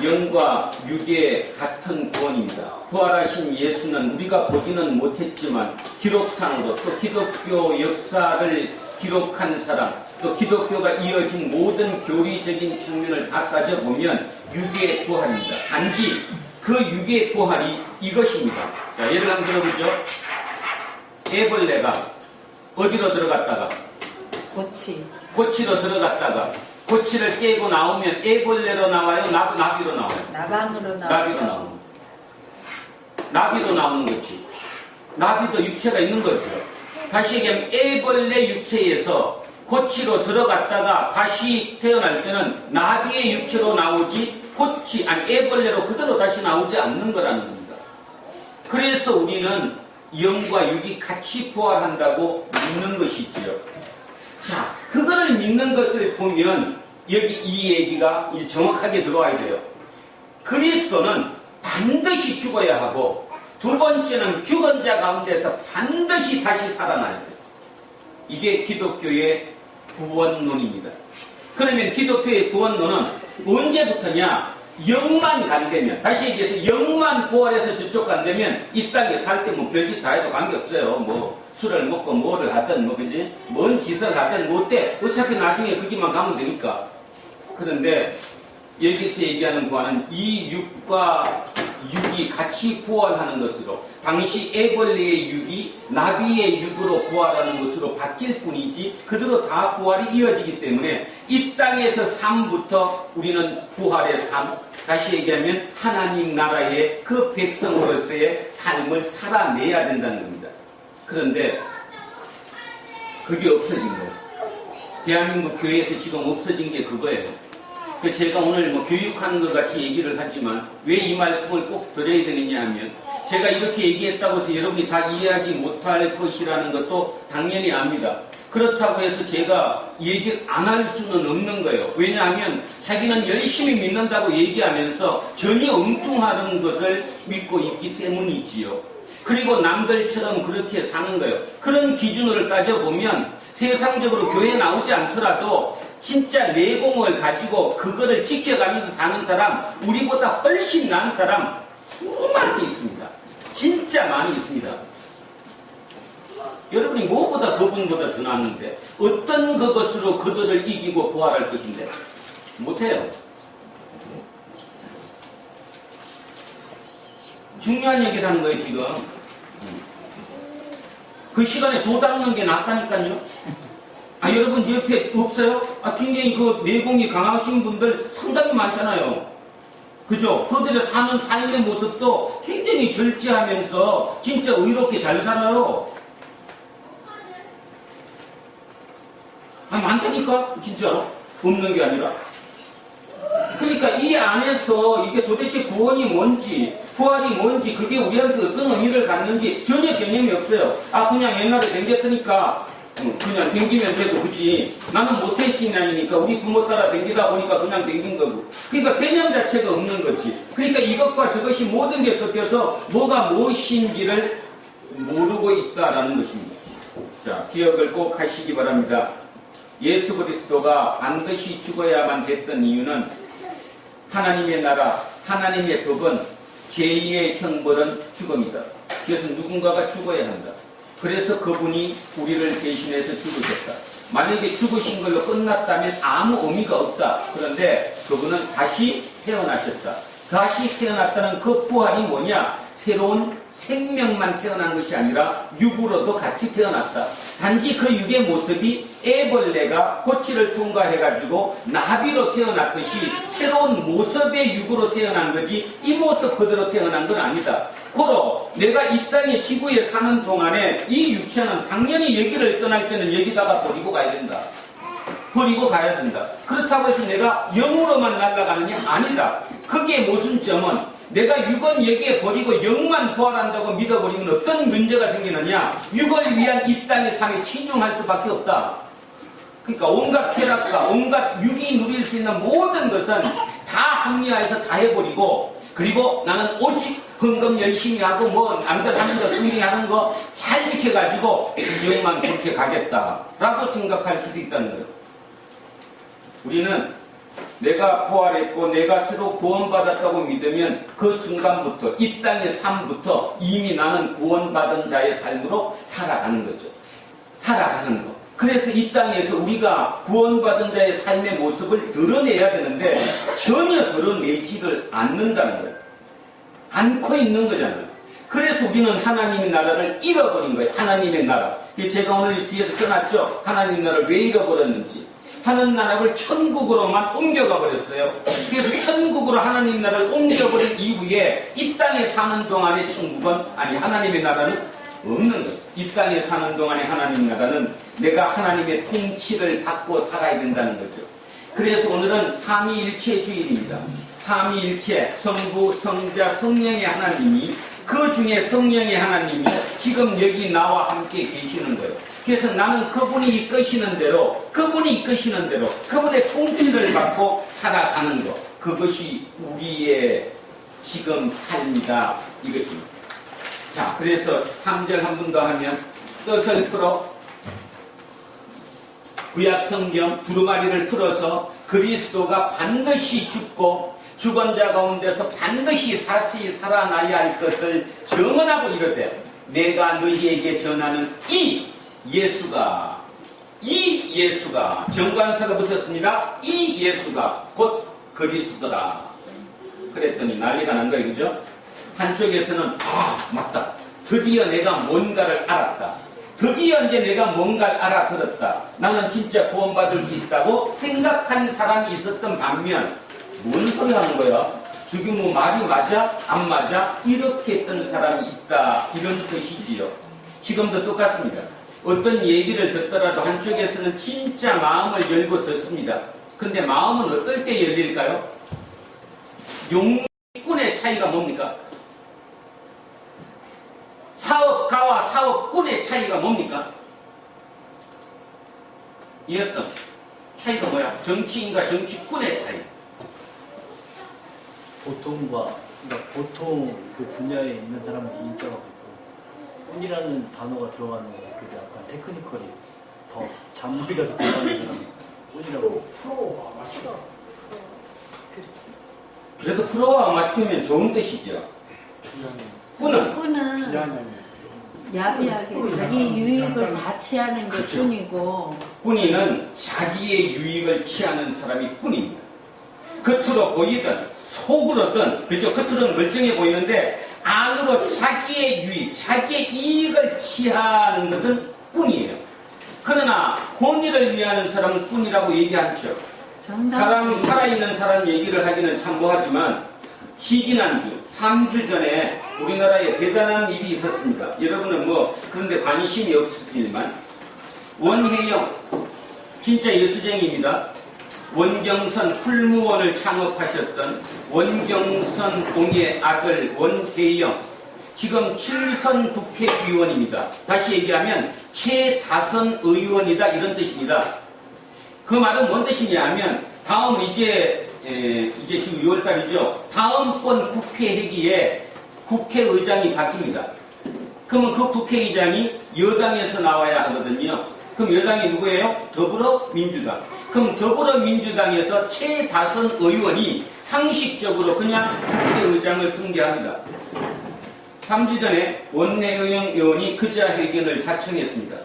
영과 육의 같은 구원입니다. 부활하신 예수는 우리가 보지는 못했지만 기록상으로 또 기독교 역사를 기록한 사람, 또 기독교가 이어진 모든 교리적인 측면을 다 따져보면 육의 부활입니다. 단지 그 육의 부활이 이것입니다. 자, 예를 한번 들어보죠. 애벌레가 어디로 들어갔다가 고치로 들어갔다가 고치를 깨고 나오면 애벌레로 나와요? 나비로 나와요? 나비로 나와요. 나비로 나오는 거지. 나비도 육체가 있는 거죠. 다시 얘기하면 애벌레 육체에서 고치로 들어갔다가 다시 태어날 때는 나비의 육체로 나오지 애벌레로 그대로 다시 나오지 않는 거라는 겁니다. 그래서 우리는 영과 육이 같이 부활한다고 믿는 것이지요. 자, 그거를 믿는 것을 보면 여기 이 얘기가 정확하게 들어와야 돼요. 그리스도는 반드시 죽어야 하고 두 번째는 죽은 자 가운데서 반드시 다시 살아나야 돼요. 이게 기독교의 구원론입니다. 그러면 기독교의 구원론은 언제부터냐? 영만 간다면, 다시 얘기해서 영만 부활해서 저쪽 간다면 이 땅에 살 때 별짓 다 해도 관계없어요. 술을 먹고 뭐를 하든 그지? 뭔 짓을 하든 어때? 어차피 나중에 거기만 가면 되니까. 그런데 여기서 얘기하는 구원은 이 육과 육이 같이 부활하는 것으로, 당시 애벌레의 육이 나비의 육으로 부활하는 것으로 바뀔 뿐이지 그대로 다 부활이 이어지기 때문에 이 땅에서 삶부터 우리는 부활의 삶, 다시 얘기하면 하나님 나라의 그 백성으로서의 삶을 살아내야 된다는 겁니다. 그런데 그게 없어진 거예요. 대한민국 교회에서 지금 없어진 게 그거예요. 제가 오늘 교육하는 것 같이 얘기를 하지만 왜 이 말씀을 꼭 드려야 되느냐 하면, 제가 이렇게 얘기했다고 해서 여러분이 다 이해하지 못할 것이라는 것도 당연히 압니다. 그렇다고 해서 제가 얘기를 안 할 수는 없는 거예요. 왜냐하면 자기는 열심히 믿는다고 얘기하면서 전혀 엉뚱한 것을 믿고 있기 때문이지요. 그리고 남들처럼 그렇게 사는 거예요. 그런 기준으로 따져보면 세상적으로 교회에 나오지 않더라도 진짜 내공을 가지고 그거를 지켜가면서 사는 사람, 우리보다 훨씬 나은 사람 수많이 있습니다. 진짜 많이 있습니다. 여러분이 무엇보다 그분보다 더 낫는데 어떤 그것으로 그들을 이기고 부활할 것인데 못해요. 중요한 얘기를 하는 거예요. 지금 그 시간에 도 닦는 게 낫다니까요. 여러분 옆에 없어요? 굉장히 그 내공이 강하신 분들 상당히 많잖아요. 그죠? 그들의 사는 삶의 모습도 굉장히 절제하면서 진짜 의롭게 잘 살아요. 많다니까? 진짜로? 없는 게 아니라. 그러니까 이 안에서 이게 도대체 구원이 뭔지, 부활이 뭔지, 그게 우리한테 어떤 의미를 갖는지 전혀 개념이 없어요. 그냥 옛날에 댕겼으니까 그냥 댕기면 되고, 그치? 나는 모태신앙이니까 우리 부모 따라 댕기다 보니까 그냥 댕긴 거고. 그러니까 개념 자체가 없는 거지. 그러니까 이것과 저것이 모든 게 섞여서 뭐가 무엇인지를 모르고 있다라는 것입니다. 자, 기억을 꼭 하시기 바랍니다. 예수 그리스도가 반드시 죽어야만 됐던 이유는 하나님의 나라, 하나님의 법은 제2의 형벌은 죽음이다. 그래서 누군가가 죽어야 한다. 그래서 그분이 우리를 대신해서 죽으셨다. 만약에 죽으신 걸로 끝났다면 아무 의미가 없다. 그런데 그분은 다시 태어나셨다. 다시 태어났다는 그 부활이 뭐냐? 새로운 생명만 태어난 것이 아니라 육으로도 같이 태어났다. 단지 그 육의 모습이 애벌레가 고치를 통과해가지고 나비로 태어났듯이 새로운 모습의 육으로 태어난 거지 이 모습 그대로 태어난 건 아니다. 고로 내가 이 땅의 지구에 사는 동안에 이 육체는 당연히 여기를 떠날 때는 여기다가 버리고 가야 된다. 버리고 가야 된다. 그렇다고 해서 내가 영으로만 날아가느냐? 아니다. 그게 무슨 점은 내가 육은 여기에 버리고 영만 부활한다고 믿어버리면 어떤 문제가 생기느냐? 육을 위한 이 땅의 삶에 치중할 수밖에 없다. 그러니까 온갖 쾌락과 온갖 육이 누릴 수 있는 모든 것은 다 합리화해서 다 해버리고, 그리고 나는 오직 헌금 열심히 하고 남들 하는 거 성경하는 거 잘 지켜가지고 영만 그렇게 가겠다라고 생각할 수도 있다는 거예요. 우리는 내가 부활했고 내가 새로 구원받았다고 믿으면 그 순간부터 이 땅의 삶부터 이미 나는 구원받은 자의 삶으로 살아가는 거죠. 살아가는 거. 그래서 이 땅에서 우리가 구원받은 자의 삶의 모습을 드러내야 되는데 전혀 드러내지를 않는다는 거예요. 않고 있는 거잖아요. 그래서 우리는 하나님의 나라를 잃어버린 거예요. 하나님의 나라. 제가 오늘 뒤에서 써놨죠. 하나님 나라를 왜 잃어버렸는지. 하나님 나라를 천국으로만 옮겨가 버렸어요. 그래서 천국으로 하나님 나라를 옮겨버린 이후에 이 땅에 사는 동안의 천국은, 하나님의 나라는 없는 거예요. 이 땅에 사는 동안의 하나님 나라는 내가 하나님의 통치를 받고 살아야 된다는 거죠. 그래서 오늘은 삼위일체 주일입니다. 삼위일체, 성부, 성자, 성령의 하나님이, 그 중에 성령의 하나님이 지금 여기 나와 함께 계시는 거예요. 그래서 나는 그분이 이끄시는 대로, 그분의 통치를 받고 살아가는 것, 그것이 우리의 지금 삶이다, 이것입니다. 자, 그래서 3절 한 번 더 하면, 뜻을 풀어 구약 성경 두루마리를 풀어서 그리스도가 반드시 죽고 죽은 자 가운데서 반드시 다시 살아나야 할 것을 증언하고 이르되, 내가 너희에게 전하는 이 예수가 정관사가 붙었습니다. 이 예수가 곧 그리스도라. 그랬더니 난리가 난 거예요. 그죠? 한쪽에서는 맞다. 드디어 내가 뭔가를 알았다. 드디어 이제 내가 뭔가를 알아들었다. 나는 진짜 구원받을 수 있다고 생각한 사람이 있었던 반면 뭔 소리 하는 거야? 지금 뭐 말이 맞아? 안 맞아? 이렇게 했던 사람이 있다. 이런 뜻이지요. 지금도 똑같습니다. 어떤 얘기를 듣더라도 한쪽에서는 진짜 마음을 열고 듣습니다. 근데 마음은 어떨 때 열릴까요? 용꾼의 차이가 뭡니까? 사업가와 사업꾼의 차이가 뭡니까? 이 어떤 차이가 뭐야? 정치인과 정치꾼의 차이. 그러니까 보통 그 분야에 있는 사람은 인자가 있고 꾼이라는 단어가 들어가는 거 그게 약간 테크니컬이 더 잔머리가 더 들어가는 사람은 꾼이라고. 프로가 맞추다. 그래도 프로와 맞추면 좋은 뜻이죠. 꾼은 꾼은 비아냥이. 야비하게 자기 유익을 다 취하는 게 그렇죠. 꾼이고, 꾼이는 자기의 유익을 취하는 사람이 꾼입니다. 겉으로 보이든 속으로든 그죠? 겉으로는 멀쩡해 보이는데 안으로 자기의 유익, 자기의 이익을 취하는 것은 꾼이에요. 그러나 권위를 위하는 사람은 꾼이라고 얘기 않죠. 사람 살아있는 사람 얘기를 하기는 참고하지만 지지난주 3주 전에 우리나라에 대단한 일이 있었습니다. 여러분은 뭐 그런데 관심이 없으시지만 원혜영 진짜 예수쟁이입니다. 원경선 풀무원을 창업하셨던 원경선 공의 아들 원혜영 지금 7선 국회의원입니다. 다시 얘기하면 최다선 의원이다 이런 뜻입니다. 그 말은 뭔 뜻이냐 하면 다음 이제 지금 6월달이죠. 다음번 국회 회기에 국회의장이 바뀝니다. 그러면 그 국회의장이 여당에서 나와야 하거든요. 그럼 여당이 누구예요? 더불어민주당. 그럼 더불어민주당에서 최다선 의원이 상식적으로 그냥 국회의장을 승계합니다. 3주 전에 원내의원 의원이 기자회견을 자청했습니다.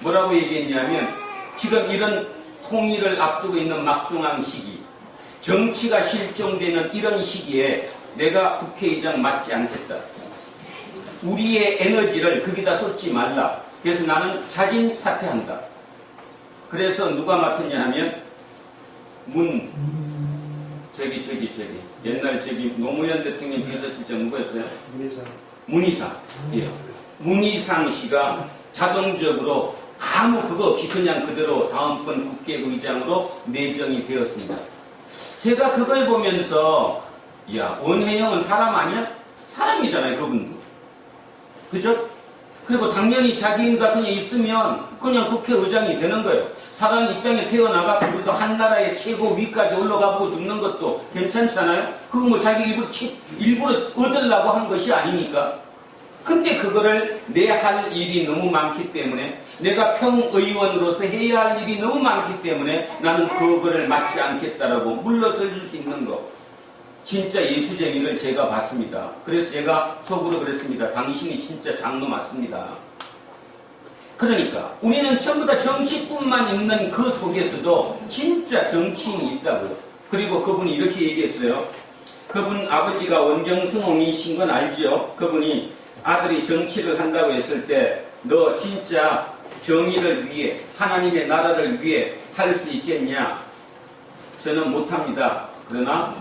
뭐라고 얘기했냐면 지금 이런 통일을 앞두고 있는 막중한 시기, 정치가 실종되는 이런 시기에 내가 국회의장 맞지 않겠다. 우리의 에너지를 거기다 쏟지 말라. 그래서 나는 자진 사퇴한다. 그래서 누가 맡았냐 하면 옛날 노무현 대통령 비서실장 누구였어요? 문희상. 예. 문희상 씨가 자동적으로 아무 그거 없이 그냥 그대로 다음번 국회의장으로 내정이 되었습니다. 제가 그걸 보면서 야 원혜영은 사람 아니야? 사람이잖아요 그분도. 그죠? 그리고 당연히 자기인가 그냥 있으면 그냥 국회의장이 되는 거예요. 사람 입장에 태어나가 그것도 한 나라의 최고 위까지 올라가고 죽는 것도 괜찮잖아요. 그거 뭐 자기 일부러 얻으려고 한 것이 아니니까. 근데 그거를 내 할 일이 너무 많기 때문에 내가 평의원으로서 해야 할 일이 너무 많기 때문에 나는 그거를 맡지 않겠다라고 물러설 수 있는 거. 진짜 예수쟁이를 제가 봤습니다. 그래서 제가 속으로 그랬습니다. 당신이 진짜 장로 맞습니다. 그러니까 우리는 전부 다 정치뿐만 있는 그 속에서도 진짜 정치인이 있다고요. 그리고 그분이 이렇게 얘기했어요. 그분 아버지가 원경선홍이신 건 알죠? 그분이 아들이 정치를 한다고 했을 때 너 진짜 정의를 위해 하나님의 나라를 위해 할 수 있겠냐? 저는 못합니다. 그러나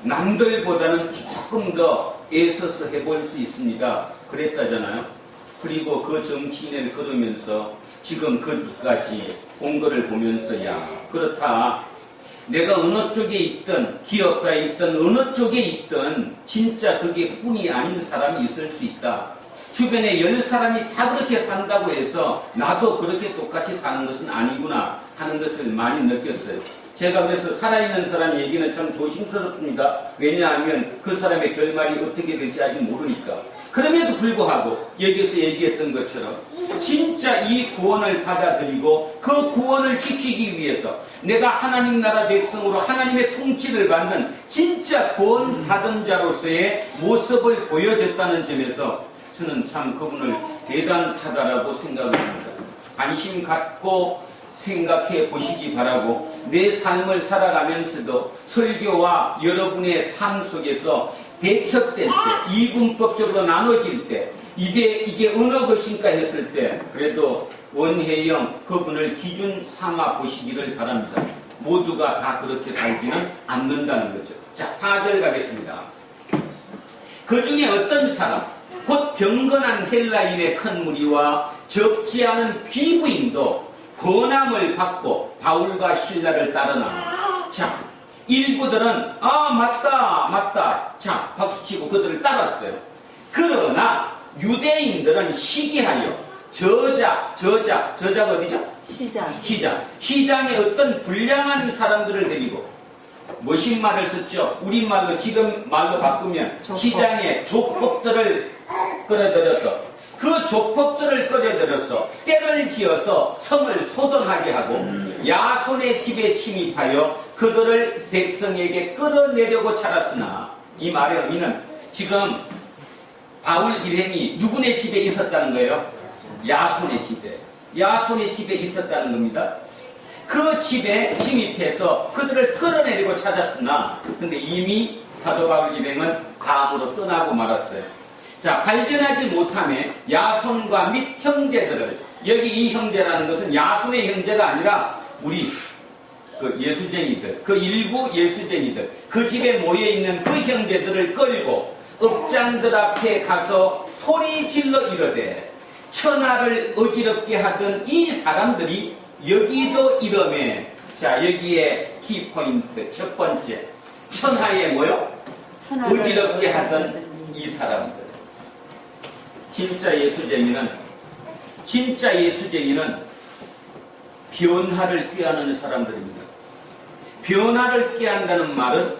남들보다는 조금 더 애써서 해볼 수 있습니다. 그랬다잖아요. 그리고 그 정치인을 걸으면서 지금 거기까지 온 거를 보면서 야 그렇다. 내가 어느 쪽에 있든 기업가에 있든 어느 쪽에 있든 진짜 그게 꾼이 아닌 사람이 있을 수 있다. 주변에 10사람이 다 그렇게 산다고 해서 나도 그렇게 똑같이 사는 것은 아니구나 하는 것을 많이 느꼈어요. 제가 그래서 살아있는 사람 얘기는 참 조심스럽습니다. 왜냐하면 그 사람의 결말이 어떻게 될지 아직 모르니까. 그럼에도 불구하고 여기서 얘기했던 것처럼 진짜 이 구원을 받아들이고 그 구원을 지키기 위해서 내가 하나님 나라 백성으로 하나님의 통치를 받는 진짜 구원받은 자로서의 모습을 보여줬다는 점에서 저는 참 그분을 대단하다라고 생각을 합니다. 관심 갖고 생각해 보시기 바라고 내 삶을 살아가면서도 설교와 여러분의 삶 속에서 대척될 때, 이분법적으로 나눠질 때, 이게 어느 것인가 했을 때, 그래도 원혜영 그분을 기준 삼아 보시기를 바랍니다. 모두가 다 그렇게 살지는 않는다는 거죠. 자, 4절 가겠습니다. 그 중에 어떤 사람, 곧 경건한 헬라인의 큰 무리와 적지 않은 귀부인도 권함을 받고 바울과 실라를 따르나. 자, 일부들은 맞다 자 박수치고 그들을 따랐어요. 그러나 유대인들은 시기하여 저자가 어디죠? 시장에 어떤 불량한 사람들을 데리고 무슨 말을 썼죠? 우리말로 지금 말로 바꾸면 족법. 시장에 족법들을 끌어들여서 그 족법들을 끌어들여서 때를 지어서 성을 소동하게 하고 야손의 집에 침입하여 그들을 백성에게 끌어내려고 찾았으나, 이 말의 의미는 지금 바울 일행이 누구네 집에 있었다는 거예요? 야손의 집에 있었다는 겁니다. 그 집에 침입해서 그들을 끌어내리고 찾았으나, 근데 이미 사도 바울 일행은 다음으로 떠나고 말았어요. 자, 발견하지 못함에 야손과 및 형제들을, 여기 이 형제라는 것은 야손의 형제가 아니라 우리 그 예수쟁이들, 그 일부 예수쟁이들, 그 집에 모여있는 그 형제들을 끌고 업장들 앞에 가서 소리 질러 이르되, 천하를 어지럽게 하던 이 사람들이 여기도 이러매. 자, 여기에 키포인트 첫 번째, 천하에 뭐요? 어지럽게 하던 이 사람들. 진짜 예수쟁이는 변화를 꾀하는 사람들입니다. 변화를 꾀한다는 말은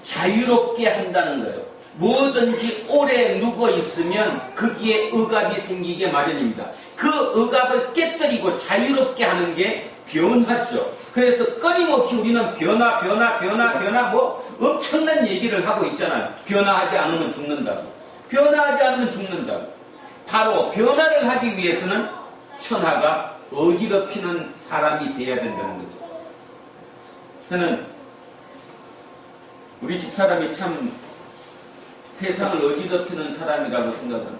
자유롭게 한다는 거예요. 뭐든지 오래 누워 있으면 거기에 억압이 생기게 마련입니다. 그 억압을 깨뜨리고 자유롭게 하는 게 변화죠. 그래서 끊임없이 우리는 변화 뭐 엄청난 얘기를 하고 있잖아요. 변화하지 않으면 죽는다고. 바로 변화를 하기 위해서는 천하가 어지럽히는 사람이 돼야 된다는 거죠. 저는 우리 집사람이 참 세상을 어지럽히는 사람이라고 생각합니다.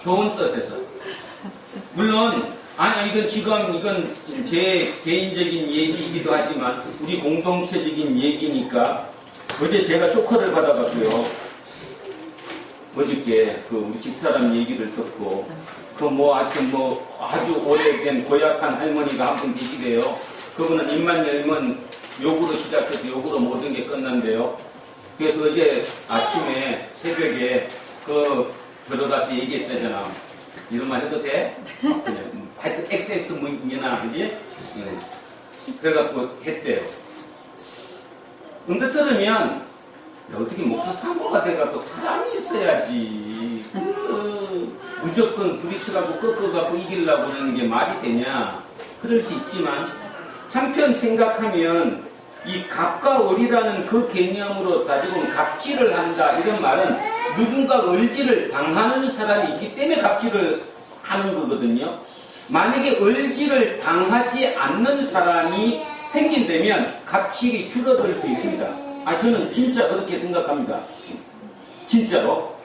좋은 뜻에서. 물론 이건 제 개인적인 얘기이기도 하지만 우리 공동체적인 얘기니까, 어제 제가 쇼크를 받아가지고요. 어저께 그 우리 집사람 얘기를 듣고 아주 오래된 고약한 할머니가 한 분 계시대요. 그분은 입만 열면 욕으로 시작해서 욕으로 모든 게 끝난대요. 그래서 어제 아침에 새벽에 들어가서 얘기했다잖아. 이런 말 해도 돼? 그냥 하여튼 XX 뭐냐, 그지? 그래갖고 했대요. 근데 들으면 어떻게 목사 사모가 돼갖고 사람이 있어야지. 무조건 부딪혀갖고 꺾어갖고 이기려고 하는 게 말이 되냐? 그럴 수 있지만, 한편 생각하면 이 갑과 을이라는 그 개념으로 따지고는 갑질을 한다, 이런 말은 누군가 을질을 당하는 사람이 있기 때문에 갑질을 하는 거거든요. 만약에 을질을 당하지 않는 사람이 생긴다면 갑질이 줄어들 수 있습니다. 저는 진짜 그렇게 생각합니다. 진짜로.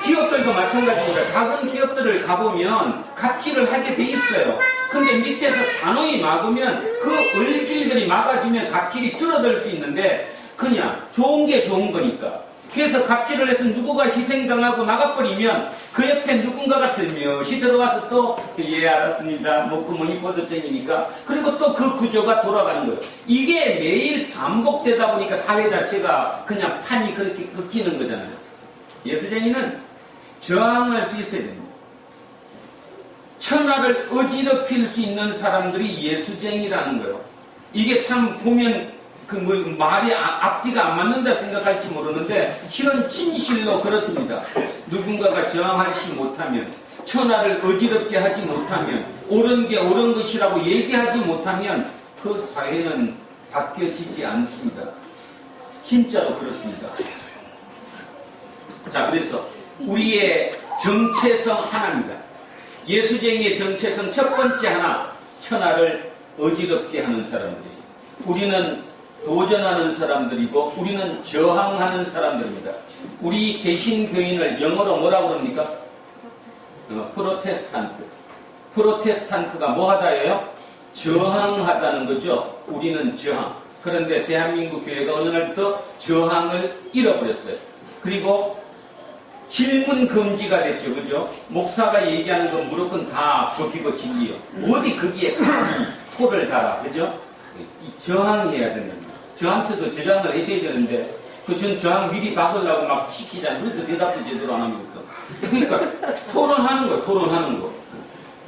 기업들도 마찬가지입니다. 작은 기업들을 가보면 갑질을 하게 돼 있어요. 근데 밑에서 단호히 막으면 그 을질들이 막아주면 갑질이 줄어들 수 있는데, 그냥 좋은 게 좋은 거니까. 그래서 갑질을 해서 누구가 희생당하고 나가버리면 그 옆에 누군가가 슬며시 들어와서 또 알았습니다. 목구멍이 뻗어쟁이니까. 그리고 또 그 구조가 돌아가는 거예요. 이게 매일 반복되다 보니까 사회 자체가 그냥 판이 그렇게 긋기는 거잖아요. 예수쟁이는 저항할 수 있어야 됩니다. 천하를 어지럽힐 수 있는 사람들이 예수쟁이라는 거예요. 이게 참 보면 말이 앞뒤가 안 맞는다 생각할지 모르는데 실은 진실로 그렇습니다. 누군가가 저항하지 못하면, 천하를 어지럽게 하지 못하면, 옳은 게 옳은 것이라고 얘기하지 못하면 그 사회는 바뀌어지지 않습니다. 진짜로 그렇습니다. 자, 그래서 우리의 정체성 하나입니다. 예수쟁이의 정체성 첫 번째 하나, 천하를 어지럽게 하는 사람들이. 우리는 도전하는 사람들이고 우리는 저항하는 사람들입니다. 우리 개신교인을 영어로 뭐라고 그럽니까? 프로테스탄트. 프로테스탄트가 뭐 하다예요? 저항하다는 거죠. 우리는 저항. 그런데 대한민국 교회가 어느 날부터 저항을 잃어버렸어요. 그리고 질문 금지가 됐죠. 그죠? 목사가 얘기하는 건 무조건 다 법이고 진리요. 어디 거기에 감히 토를 달아. 그죠? 저항해야 된답니다. 저한테도 저항을 해줘야 되는데 전 저항 미리 받으려고 막 시키잖아요. 그래도 대답도 제대로 안 합니다. 그러니까 토론하는 거예요. 토론하는 거.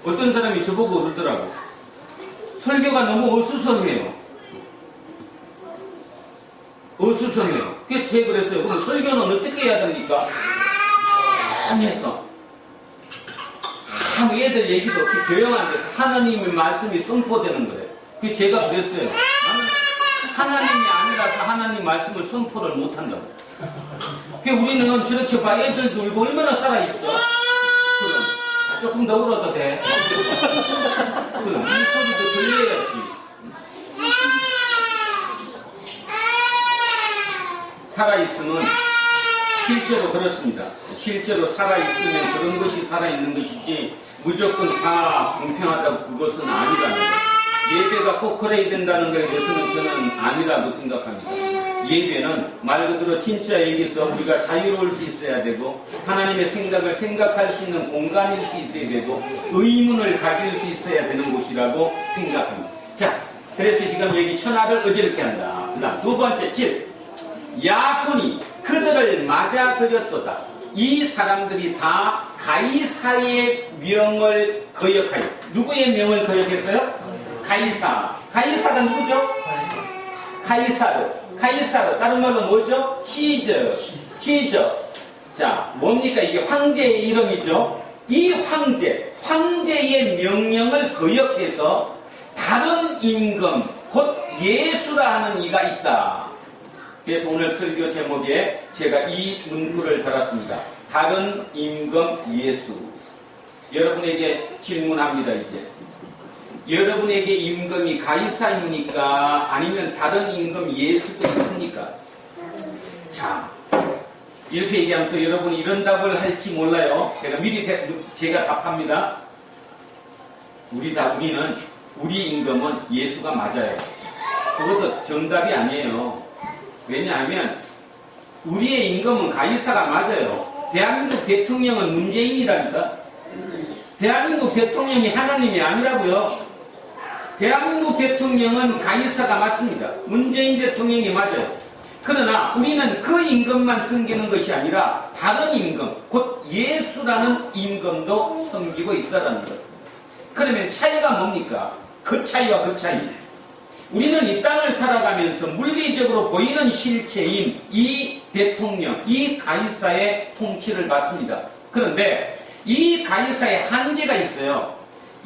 어떤 사람이 저보고 그러더라고. 설교가 너무 어수선해요. 어수선해요. 그래서 제가 그랬어요. 그럼 설교는 어떻게 해야 됩니까? 했어. 참 애들 얘기도 없이 조용한 데서 하나님의 말씀이 선포되는 거예요. 그래서 제가 그랬어요. 나는 하나님이 아니라서 하나님 말씀을 선포를 못한다고. 그러니까 우리는 저렇게 봐 애들도 울고 얼마나 살아있어. 그럼 조금 더 울어도 돼. 그럼 이 소리도 들려야지. 살아있으면 실제로 그렇습니다. 실제로 살아있으면 그런 것이 살아있는 것이지 무조건 다 공평하다고 그것은 아니라는 거예요. 예배가 꼭 그래야 된다는 것에 대해서는 저는 아니라고 생각합니다. 예배는 말 그대로 진짜 얘기해서 우리가 자유로울 수 있어야 되고 하나님의 생각을 생각할 수 있는 공간일 수 있어야 되고 의문을 가질 수 있어야 되는 곳이라고 생각합니다. 자, 그래서 지금 여기 천하를 어지럽게 한다. 그다음 두 번째 7. 야손이 그들을 맞아들였도다. 이 사람들이 다 가이사의 명을 거역하여. 누구의 명을 거역했어요? 가이사. 가이사가 누구죠? 가이사르. 가이사르. 다른 말로 뭐죠? 시저. 시저. 자, 뭡니까? 이게 황제의 이름이죠. 이 황제의 명령을 거역해서 다른 임금, 곧 예수라 하는 이가 있다. 그래서 오늘 설교 제목에 제가 이 문구를 달았습니다. 다른 임금 예수. 여러분에게 질문합니다. 이제 여러분에게 임금이 가이사입니까? 아니면 다른 임금 예수가 있습니까? 자, 이렇게 얘기하면 또 여러분이 이런 답을 할지 몰라요. 제가 미리 제가 답합니다. 우리는 우리 임금은 예수가 맞아요. 그것도 정답이 아니에요. 왜냐하면 우리의 임금은 가이사가 맞아요. 대한민국 대통령은 문재인이라니까. 대한민국 대통령이 하나님이 아니라고요. 대한민국 대통령은 가이사가 맞습니다. 문재인 대통령이 맞아요. 그러나 우리는 그 임금만 섬기는 것이 아니라 다른 임금, 곧 예수라는 임금도 섬기고 있다는 것. 그러면 차이가 뭡니까? 그 차이와 그 차이. 우리는 이 땅을 살아가면서 물리적으로 보이는 실체인 이 대통령, 이 가이사의 통치를 받습니다. 그런데 이 가이사의 한계가 있어요.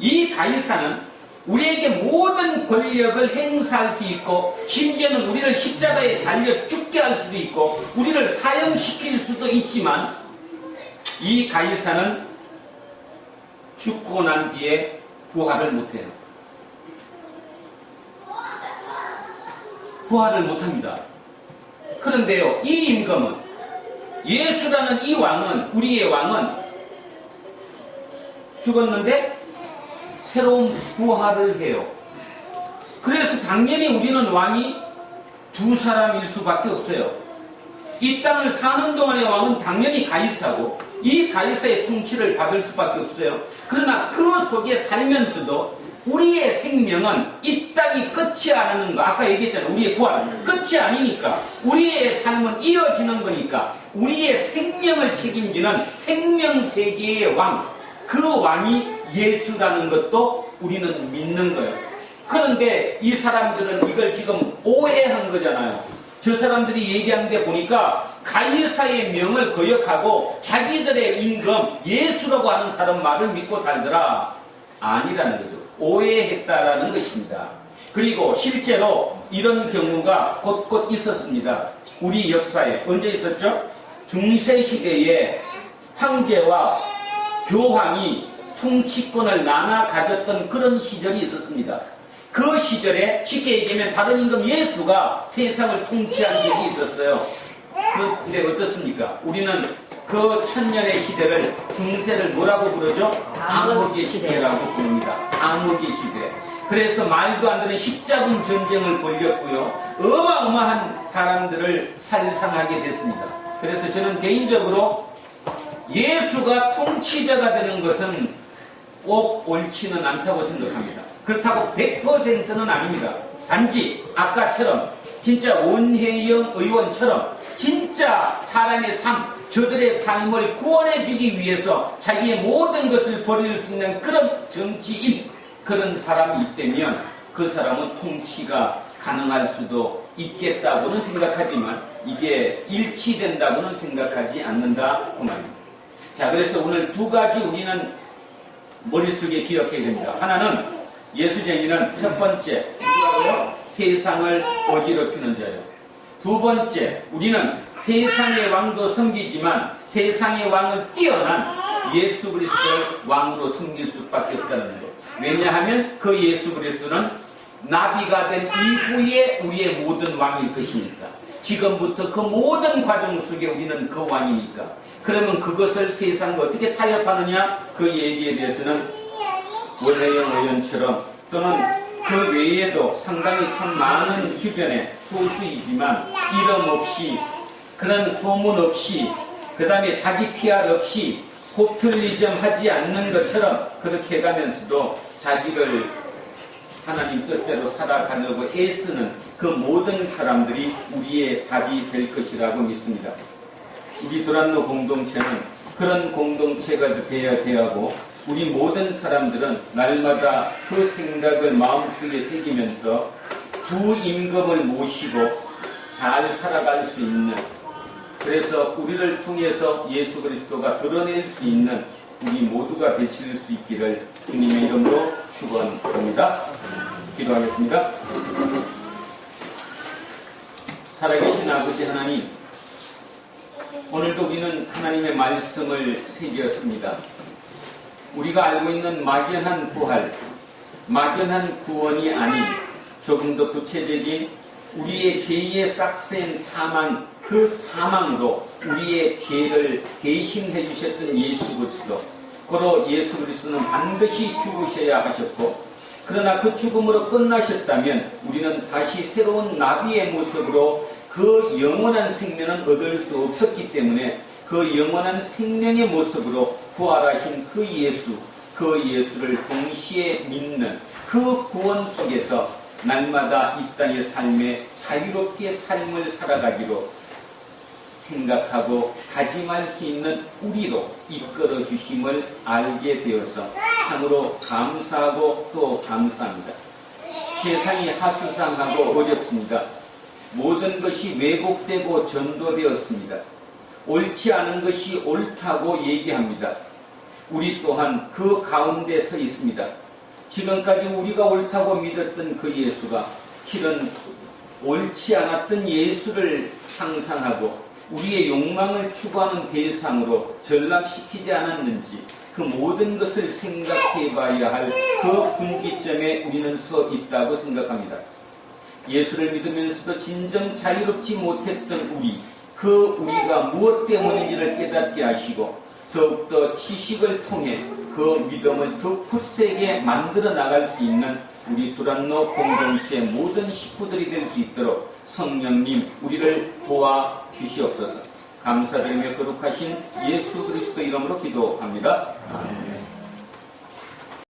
이 가이사는 우리에게 모든 권력을 행사할 수 있고 심지어는 우리를 십자가에 달려 죽게 할 수도 있고 우리를 사형시킬 수도 있지만 이 가이사는 죽고 난 뒤에 부활을 못해요. 부활을 못합니다. 그런데요, 이 임금은, 예수라는 이 왕은, 우리의 왕은 죽었는데 새로운 부활을 해요. 그래서 당연히 우리는 왕이 두 사람일 수밖에 없어요. 이 땅을 사는 동안의 왕은 당연히 가이사고 이 가이사의 통치를 받을 수밖에 없어요. 그러나 그 속에 살면서도 우리의 생명은 이 땅이 끝이 아니는 거. 아까 얘기했잖아요. 우리의 부활 끝이 아니니까 우리의 삶은 이어지는 거니까 우리의 생명을 책임지는 생명세계의 왕, 그 왕이 예수라는 것도 우리는 믿는 거예요. 그런데 이 사람들은 이걸 지금 오해한 거잖아요. 저 사람들이 얘기한 데 보니까 가이사의 명을 거역하고 자기들의 임금 예수라고 하는 사람 말을 믿고 살더라. 아니라는 거죠. 오해했다라는 것입니다. 그리고 실제로 이런 경우가 곳곳 있었습니다. 우리 역사에 언제 있었죠? 중세시대에 황제와 교황이 통치권을 나눠 가졌던 그런 시절이 있었습니다. 그 시절에 쉽게 얘기하면 다른 임금 예수가 세상을 통치한 적이 있었어요. 그런데 어떻습니까? 우리는 그 천년의 시대를 중세를 뭐라고 부르죠? 암흑의 시대라고 부릅니다. 암흑의 시대. 그래서 말도 안 되는 십자군 전쟁을 벌였고요. 어마어마한 사람들을 살상하게 됐습니다. 그래서 저는 개인적으로 예수가 통치자가 되는 것은 꼭 옳지는 않다고 생각합니다. 그렇다고 100%는 아닙니다. 단지 아까처럼 진짜 원혜영 의원처럼 진짜 사람의 삶, 저들의 삶을 구원해주기 위해서 자기의 모든 것을 버릴 수 있는 그런 정치인, 그런 사람이 있다면 그 사람은 통치가 가능할 수도 있겠다고는 생각하지만 이게 일치된다고는 생각하지 않는다 그 말입니다. 자, 그래서 오늘 두 가지 우리는 머릿속에 기억해야 됩니다. 하나는 예수쟁이는 첫 번째 누구라고요? 세상을 어지럽히는 자예요. 두 번째, 우리는 세상의 왕도 섬기지만 세상의 왕을 뛰어난 예수 그리스도를 왕으로 섬길 수밖에 없다는 것. 왜냐하면 그 예수 그리스도는 나비가 된 이후에 우리의 모든 왕일 것이니까. 지금부터 그 모든 과정 속에 우리는 그 왕이니까. 그러면 그것을 세상과 어떻게 타협하느냐? 그 얘기에 대해서는 원혜영 의원처럼 또는 그 외에도 상당히 참 많은 주변에 소수이지만 이름 없이 그런 소문 없이 그 다음에 자기 PR 없이 포퓰리즘 하지 않는 것처럼 그렇게 해가면서도 자기를 하나님 뜻대로 살아가려고 애쓰는 그 모든 사람들이 우리의 답이 될 것이라고 믿습니다. 우리 두란노 공동체는 그런 공동체가 되어야 하고 우리 모든 사람들은 날마다 그 생각을 마음속에 새기면서 두 임금을 모시고 잘 살아갈 수 있는, 그래서 우리를 통해서 예수 그리스도가 드러낼 수 있는 우리 모두가 되실 수 있기를 주님의 이름으로 축원합니다. 기도하겠습니다. 살아계신 아버지 하나님, 오늘도 우리는 하나님의 말씀을 새겼습니다. 우리가 알고 있는 막연한 부활, 막연한 구원이 아닌 조금 더 구체적인 우리의 죄의 싹센 사망, 그 사망으로 우리의 죄를 대신해 주셨던 예수 그리스도, 그로 예수 그리스도는 반드시 죽으셔야 하셨고, 그러나 그 죽음으로 끝나셨다면 우리는 다시 새로운 나비의 모습으로 그 영원한 생명은 얻을 수 없었기 때문에 그 영원한 생명의 모습으로 부활하신 그 예수, 그 예수를 동시에 믿는 그 구원 속에서 날마다 이 땅의 삶에 자유롭게 삶을 살아가기로 생각하고 다짐할 수 있는 우리로 이끌어 주심을 알게 되어서 참으로 감사하고 또 감사합니다. 세상이 하수상하고 어렵습니다. 모든 것이 왜곡되고 전도되었습니다. 옳지 않은 것이 옳다고 얘기합니다. 우리 또한 그 가운데 서 있습니다. 지금까지 우리가 옳다고 믿었던 그 예수가 실은 옳지 않았던 예수를 상상하고 우리의 욕망을 추구하는 대상으로 전락시키지 않았는지 그 모든 것을 생각해 봐야 할 그 분기점에 우리는 서 있다고 생각합니다. 예수를 믿으면서도 진정 자유롭지 못했던 우리가 무엇 때문인지를 깨닫게 하시고 더욱더 지식을 통해 그 믿음을 더 굳세게 만들어 나갈 수 있는 우리 두란노 공동체 모든 식구들이 될 수 있도록 성령님 우리를 도와주시옵소서. 감사드리며 거룩하신 예수 그리스도 이름으로 기도합니다. 아멘.